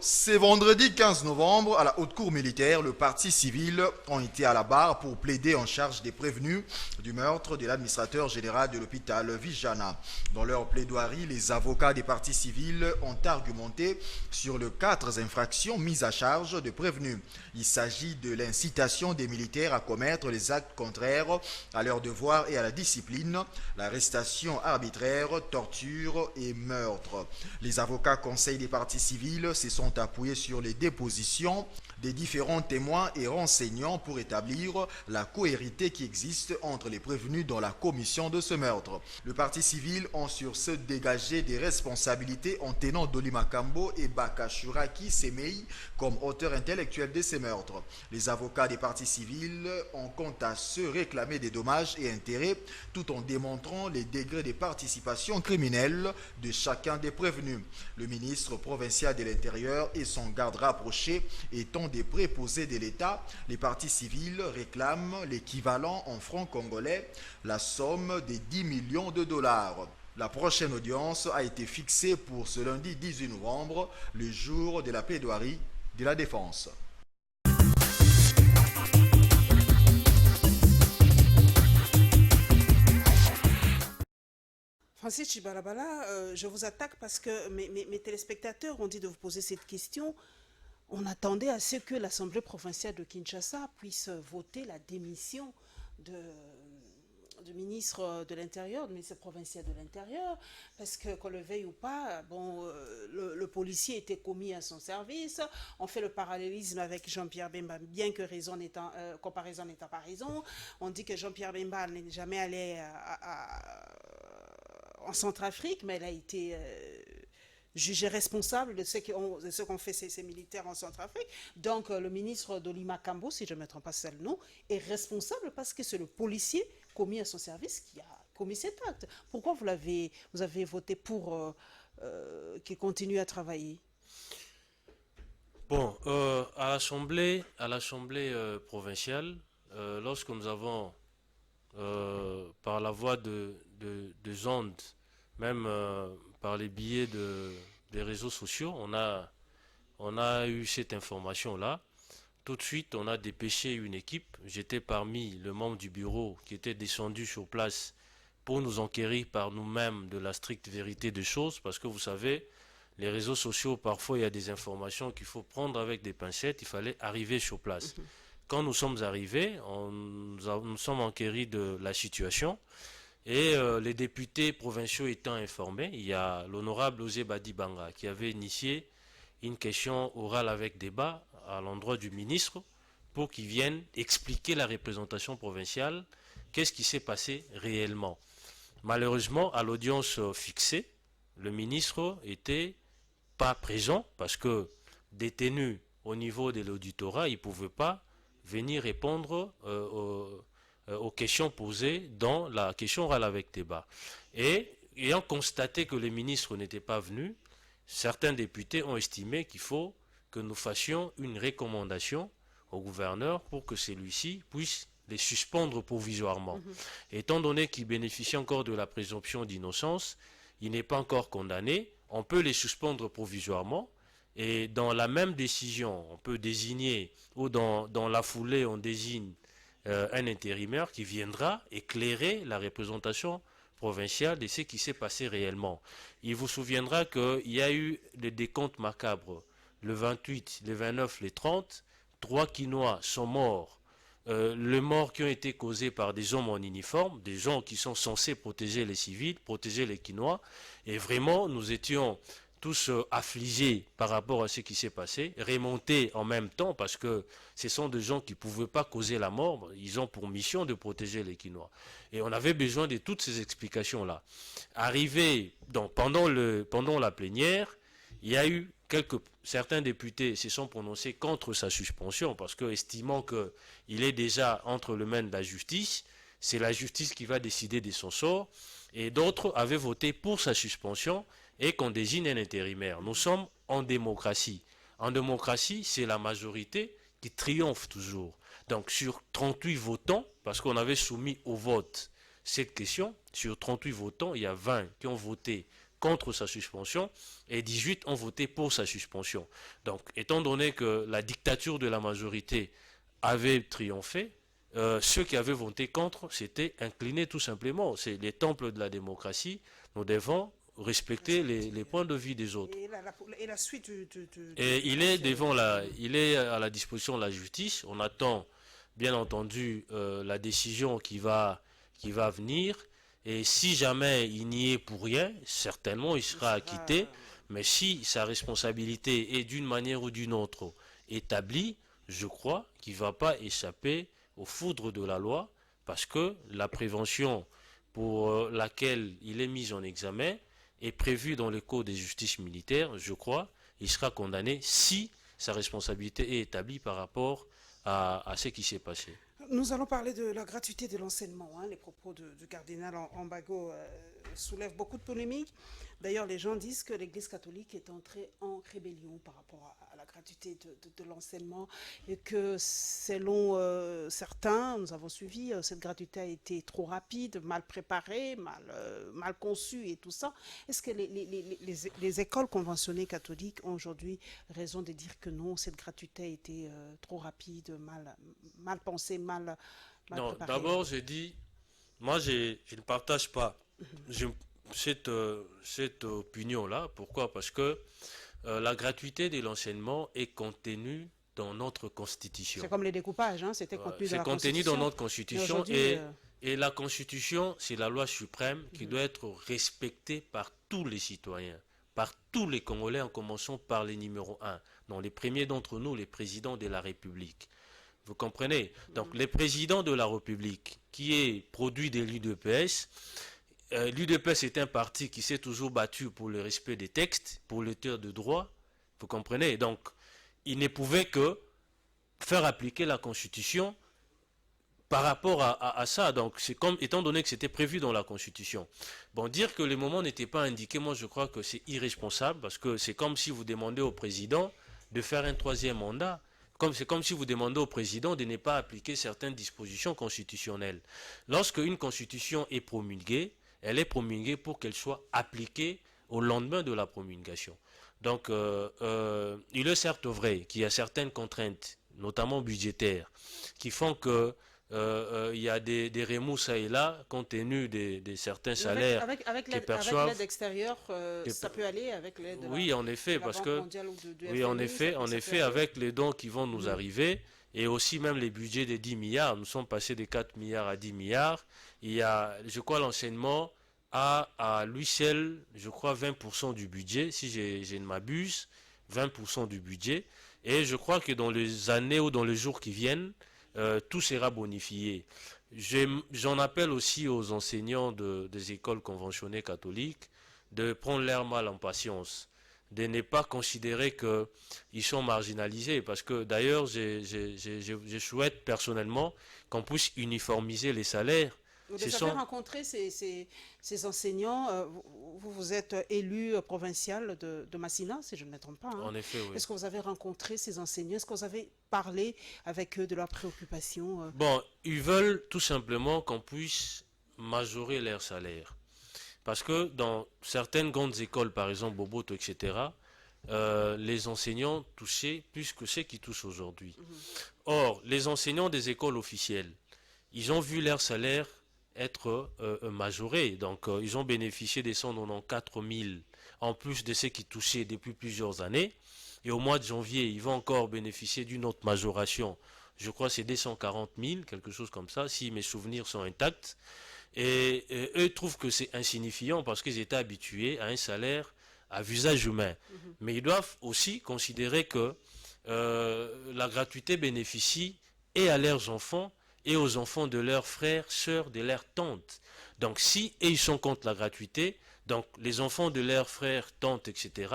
C'est vendredi 15 novembre, à la haute cour militaire, le parti civil ont été à la barre pour plaider en charge des prévenus du meurtre de l'administrateur général de l'hôpital Vijana. Dans leur plaidoirie, les avocats des partis civils ont argumenté sur les 4 infractions mises à charge de prévenus. Il s'agit de l'incitation des militaires à commettre les actes contraires à leur devoir et à la discipline, l'arrestation arbitraire, torture et meurtre. Les avocats conseils des partis civils se sont appuyés sur les dépositions des différents témoins et renseignants pour établir la cohérité qui existe entre les prévenus dans la commission de ce meurtre. Le parti civil ont sur ce dégagé des responsabilités en tenant Dolly Makambo et Bakashuraki Semei comme auteurs intellectuels de ces meurtres. Les avocats des partis civils ont quant à se réclamer des dommages et intérêts tout en démontrant les degrés de participation criminelle de chacun des prévenus. Le ministre provincial de l'Intérieur et son garde rapproché étant des préposés de l'État, les partis civils réclament l'équivalent en francs congolais, la somme de 10 millions de dollars. La prochaine audience a été fixée pour ce lundi 18 novembre, le jour de la plaidoirie de la défense. Francis Chibalabala, je vous attaque parce que mes téléspectateurs ont dit de vous poser cette question. On attendait à ce que l'Assemblée provinciale de Kinshasa puisse voter la démission du ministre de l'Intérieur, du ministre provincial de l'Intérieur, parce que qu'on le veuille ou pas, bon, le policier était commis à son service. On fait le parallélisme avec Jean-Pierre Bemba, bien que comparaison n'étant pas raison. On dit que Jean-Pierre Bemba n'est jamais allé en Centrafrique, mais elle a été jugé responsable de ce qu'ont fait ces militaires en Centrafrique. Donc le ministre Dolly Makambo, si je ne me trompe pas, c'est le nom, est responsable parce que c'est le policier commis à son service qui a commis cet acte. Pourquoi vous avez voté pour qu'il continue à travailler? Bon, à l'Assemblée provinciale, lorsque nous avons par la voie de ondes, même par les billets des réseaux sociaux, on a eu cette information-là. Tout de suite, on a dépêché une équipe. J'étais parmi les membres du bureau qui étaient descendus sur place pour nous enquérir par nous-mêmes de la stricte vérité des choses, parce que vous savez, les réseaux sociaux, parfois, il y a des informations qu'il faut prendre avec des pincettes. Il fallait arriver sur place. Quand nous sommes arrivés, nous sommes enquéris de la situation. Et les députés provinciaux étant informés, il y a l'honorable Osé Badibanga qui avait initié une question orale avec débat à l'endroit du ministre pour qu'il vienne expliquer la représentation provinciale, qu'est-ce qui s'est passé réellement. Malheureusement, à l'audience fixée, le ministre n'était pas présent parce que détenu au niveau de l'auditorat, il ne pouvait pas venir répondre aux questions posées dans la question orale avec débat. Et ayant constaté que le ministre n'était pas venu, certains députés ont estimé qu'il faut que nous fassions une recommandation au gouverneur pour que celui-ci puisse les suspendre provisoirement. Étant donné qu'il bénéficie encore de la présomption d'innocence, il n'est pas encore condamné, on peut les suspendre provisoirement. Et dans la même décision, on peut désigner, ou dans la foulée, on désigne un intérimaire qui viendra éclairer la représentation provinciale de ce qui s'est passé réellement. Il vous souviendra qu'il y a eu des décomptes macabres. Le 28, le 29, le 30, 3 Quinois sont morts. Les morts qui ont été causés par des hommes en uniforme, des gens qui sont censés protéger les civils, protéger les Quinois. Et vraiment, nous étions tous affligés par rapport à ce qui s'est passé, remontés en même temps parce que ce sont des gens qui ne pouvaient pas causer la mort, ils ont pour mission de protéger les Quinois. Et on avait besoin de toutes ces explications-là. Arrivé pendant la plénière, il y a eu certains députés se sont prononcés contre sa suspension parce que, estimant qu'il est déjà entre les mains de la justice, c'est la justice qui va décider de son sort, et d'autres avaient voté pour sa suspension et qu'on désigne un intérimaire. Nous sommes en démocratie. En démocratie, c'est la majorité qui triomphe toujours. Donc sur 38 votants, parce qu'on avait soumis au vote cette question, sur 38 votants, il y a 20 qui ont voté contre sa suspension et 18 ont voté pour sa suspension. Donc, étant donné que la dictature de la majorité avait triomphé, ceux qui avaient voté contre s'étaient inclinés tout simplement. C'est les temples de la démocratie. Nous devons respecter les points de vue des autres. Et la suite Et il est à la disposition de la justice. On attend bien entendu la décision qui va venir. Et si jamais il n'y est pour rien, certainement il sera acquitté. Mais si sa responsabilité est d'une manière ou d'une autre établie, je crois qu'il ne va pas échapper aux foudres de la loi, parce que la prévention pour laquelle il est mis en examen est prévue dans le code des justices militaires. Je crois il sera condamné si sa responsabilité est établie par rapport à ce qui s'est passé. Nous allons parler de la gratuité de l'enseignement. Les propos du cardinal Ambago soulèvent beaucoup de polémiques. D'ailleurs, les gens disent que l'Église catholique est entrée en rébellion par rapport à la gratuité de l'enseignement et que selon certains, nous avons suivi, cette gratuité a été trop rapide, mal préparée, mal conçue et tout ça. Est-ce que les écoles conventionnées catholiques ont aujourd'hui raison de dire que non, cette gratuité a été trop rapide, mal pensée, mal non, préparée? D'abord, j'ai dit, moi, je ne partage pas cette opinion-là. Pourquoi? Parce que la gratuité de l'enseignement est contenue dans notre Constitution. C'est comme les découpages, c'était contenu dans la Constitution. C'est contenu dans notre Constitution et la Constitution, c'est la loi suprême qui doit être respectée par tous les citoyens, par tous les Congolais, en commençant par les numéros 1, dont les premiers d'entre nous, les présidents de la République. Vous comprenez? Donc, les présidents de la République, qui est produit de l'UDPS, l'UDPS est un parti qui s'est toujours battu pour le respect des textes, pour l'état de droit. Vous comprenez? Donc, il ne pouvait que faire appliquer la Constitution par rapport à ça. Donc, c'est comme, étant donné que c'était prévu dans la Constitution. Bon, dire que le moment n'était pas indiqué, moi, je crois que c'est irresponsable, parce que c'est comme si vous demandez au président de faire un 3e mandat. C'est comme si vous demandez au président de ne pas appliquer certaines dispositions constitutionnelles. Lorsque une constitution est promulguée, elle est promulguée pour qu'elle soit appliquée au lendemain de la promulgation. Donc, il est certes vrai qu'il y a certaines contraintes, notamment budgétaires, qui font que il y a des remous ça et là, compte tenu de certains salaires qu'ils perçoivent. Avec l'aide extérieure, ça peut aller avec l'aide de oui, en effet, parce que oui, en effet, avec les dons qui vont nous arriver, et aussi même les budgets des 10 milliards, nous sommes passés de 4 milliards à 10 milliards, il y a, je crois, l'enseignement a à lui seul, je crois, 20% du budget, si je ne m'abuse, 20% du budget, et je crois que dans les années ou dans les jours qui viennent, tout sera bonifié. J'en appelle aussi aux enseignants des écoles conventionnées catholiques de prendre leur mal en patience, de ne pas considérer qu'ils sont marginalisés, parce que d'ailleurs, je souhaite personnellement qu'on puisse uniformiser les salaires. Vous avez rencontré ces enseignants, vous êtes élu provincial de Massina, si je ne me trompe pas. En effet, oui. Est-ce que vous avez rencontré ces enseignants? Est-ce que vous avez parlé avec eux de leurs préoccupations? Bon, ils veulent tout simplement qu'on puisse majorer leur salaire. Parce que dans certaines grandes écoles, par exemple Boboto, etc., les enseignants touchaient plus que ceux qui touchent aujourd'hui. Or, les enseignants des écoles officielles, ils ont vu leur salaire être majorés. Donc, ils ont bénéficié des 194 000 en plus de ceux qui touchaient depuis plusieurs années. Et au mois de janvier, ils vont encore bénéficier d'une autre majoration. Je crois que c'est 240 000, quelque chose comme ça, si mes souvenirs sont intacts. Et eux trouvent que c'est insignifiant parce qu'ils étaient habitués à un salaire à visage humain. Mais ils doivent aussi considérer que la gratuité bénéficie et à leurs enfants et aux enfants de leurs frères, sœurs, de leurs tantes. Donc si ils sont contre la gratuité, donc les enfants de leurs frères, tantes, etc.,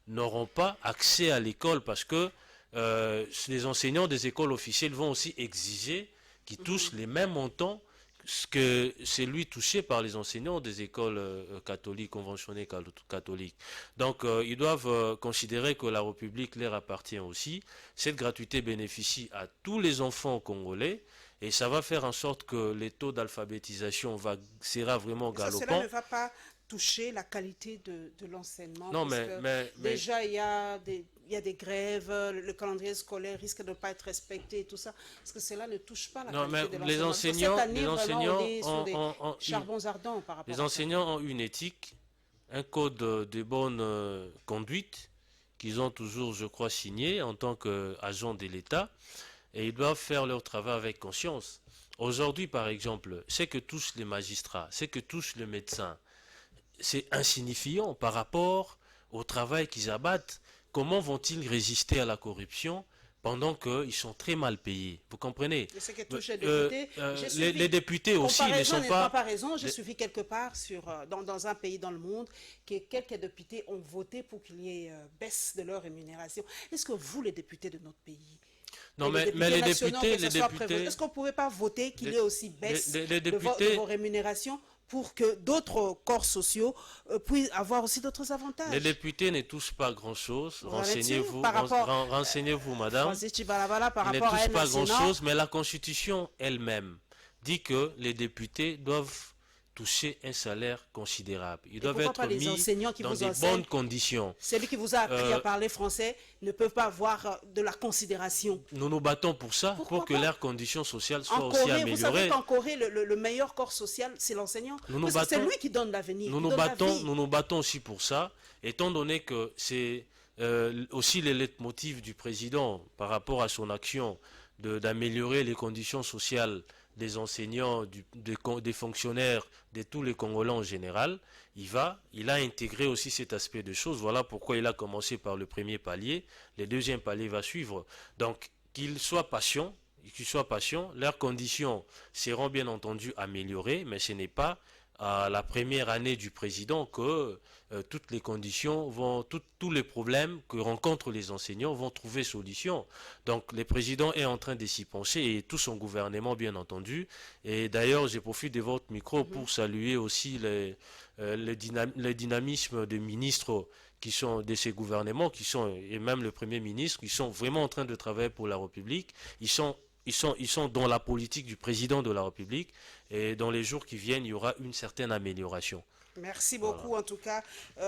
n'auront pas accès à l'école parce que les enseignants des écoles officielles vont aussi exiger qu'ils touchent les mêmes montants que celui touché par les enseignants des écoles catholiques, conventionnées catholiques. Donc ils doivent considérer que la République leur appartient aussi. Cette gratuité bénéficie à tous les enfants congolais. Et ça va faire en sorte que les taux d'alphabétisation sera vraiment galopant. Cela ne va pas toucher la qualité de l'enseignement? Non, parce que mais déjà, il y a des grèves, le calendrier scolaire risque de ne pas être respecté et tout ça. Est-ce que cela ne touche pas la qualité de l'enseignement? Les enseignants, ont charbons ardents par rapport les enseignants ont une éthique, un code de bonne conduite qu'ils ont toujours, je crois, signé en tant qu'agents de l'État, et ils doivent faire leur travail avec conscience. Aujourd'hui, par exemple, ce que touchent les magistrats, ce que touchent les médecins, c'est insignifiant par rapport au travail qu'ils abattent. Comment vont-ils résister à la corruption pendant qu'ils sont très mal payés? Vous comprenez? Ce qui touche les députés, les députés aussi ne sont pas... Comparaison, j'ai suivi quelque part dans un pays dans le monde que quelques députés ont voté pour qu'il y ait baisse de leur rémunération. Est-ce que vous, les députés de notre pays, non, mais les députés... Est-ce qu'on ne pouvait pas voter qu'il y ait aussi baisse de vos rémunérations pour que d'autres corps sociaux puissent avoir aussi d'autres avantages? Les députés ne touchent pas grand-chose. Renseignez-vous, madame. Francis Tchibalabala, par Ils ne rapport à touchent pas El grand-chose, mais la Constitution elle-même dit que les députés doivent toucher un salaire considérable. Ils doivent être mis dans des bonnes conditions. Celui qui vous a appris à parler français ne peut pas avoir de la considération. Nous nous battons pour ça, pour que leurs conditions sociales soient aussi améliorées. Vous savez qu'en Corée, le meilleur corps social, c'est l'enseignant. C'est lui qui donne l'avenir. Nous nous battons aussi pour ça, étant donné que c'est aussi les leitmotifs du président par rapport à son action d'améliorer les conditions sociales des enseignants, des fonctionnaires, de tous les Congolais en général. Il a intégré aussi cet aspect de choses. Voilà pourquoi il a commencé par le premier palier. Le deuxième palier va suivre. Donc, qu'ils soient patients, leurs conditions seront bien entendu améliorées, mais ce n'est pas à la première année du président que toutes les conditions tous les problèmes que rencontrent les enseignants vont trouver solution. Donc le président est en train de s'y pencher et tout son gouvernement bien entendu. Et d'ailleurs, je profite de votre micro pour saluer aussi le dynamisme des ministres qui sont de ces gouvernements, et même le Premier ministre, qui sont vraiment en train de travailler pour la République. Ils sont dans la politique du président de la République, et dans les jours qui viennent, il y aura une certaine amélioration. Merci beaucoup, en tout cas,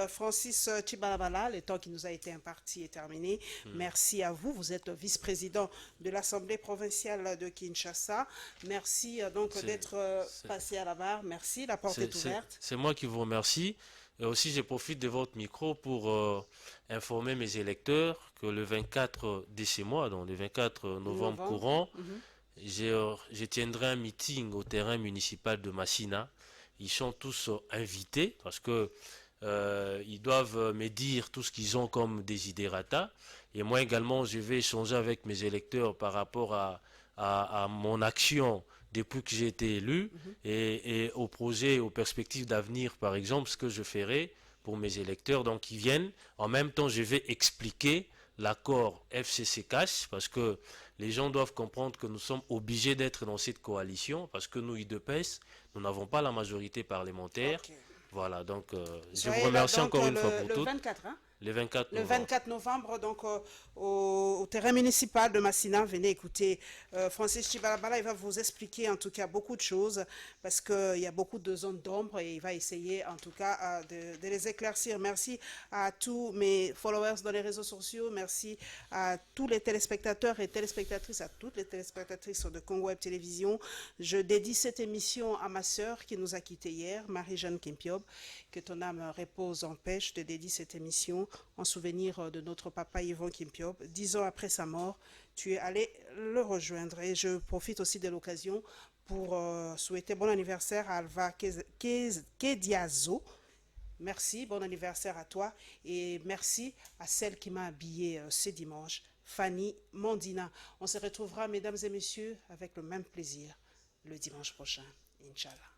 Francis Tchibalabala. Le temps qui nous a été imparti est terminé. Merci à vous. Vous êtes vice-président de l'Assemblée provinciale de Kinshasa. Merci donc d'être passé à la barre. Merci, la porte est ouverte. C'est moi qui vous remercie. Et aussi, je profite de votre micro pour informer mes électeurs que le 24 de ce mois, donc le 24 novembre courant, je tiendrai un meeting au terrain municipal de Massina. Ils sont tous invités parce que ils doivent me dire tout ce qu'ils ont comme desiderata. Et moi également, je vais échanger avec mes électeurs par rapport à mon action depuis que j'ai été élu et aux projets, aux perspectives d'avenir, par exemple, ce que je ferai pour mes électeurs. Donc, ils viennent. En même temps, je vais expliquer l'accord FCC-CACH parce que les gens doivent comprendre que nous sommes obligés d'être dans cette coalition parce que nous, UDPS, nous n'avons pas la majorité parlementaire. Okay. Voilà, donc je vous remercie encore une fois pour tout. Le 24, hein? Le 24 novembre. Le 24 novembre, donc au terrain municipal de Massina, venez écouter Francis Tchibalabala. Il va vous expliquer en tout cas beaucoup de choses parce qu'il y a beaucoup de zones d'ombre et il va essayer en tout cas de les éclaircir. Merci à tous mes followers dans les réseaux sociaux. Merci à tous les téléspectateurs et téléspectatrices, à toutes les téléspectatrices de Congo Web Télévision. Je dédie cette émission à ma sœur qui nous a quittés hier, Marie-Jeanne Kimpiob. Que ton âme repose en paix. Je te dédie cette émission en souvenir de notre papa Yvon Kimpiob. 10 ans après sa mort, tu es allé le rejoindre. Et je profite aussi de l'occasion pour souhaiter bon anniversaire à Alva Kediazo. Merci, bon anniversaire à toi. Et merci à celle qui m'a habillée ce dimanche, Fanny Mondina. On se retrouvera, mesdames et messieurs, avec le même plaisir le dimanche prochain. Inch'Allah.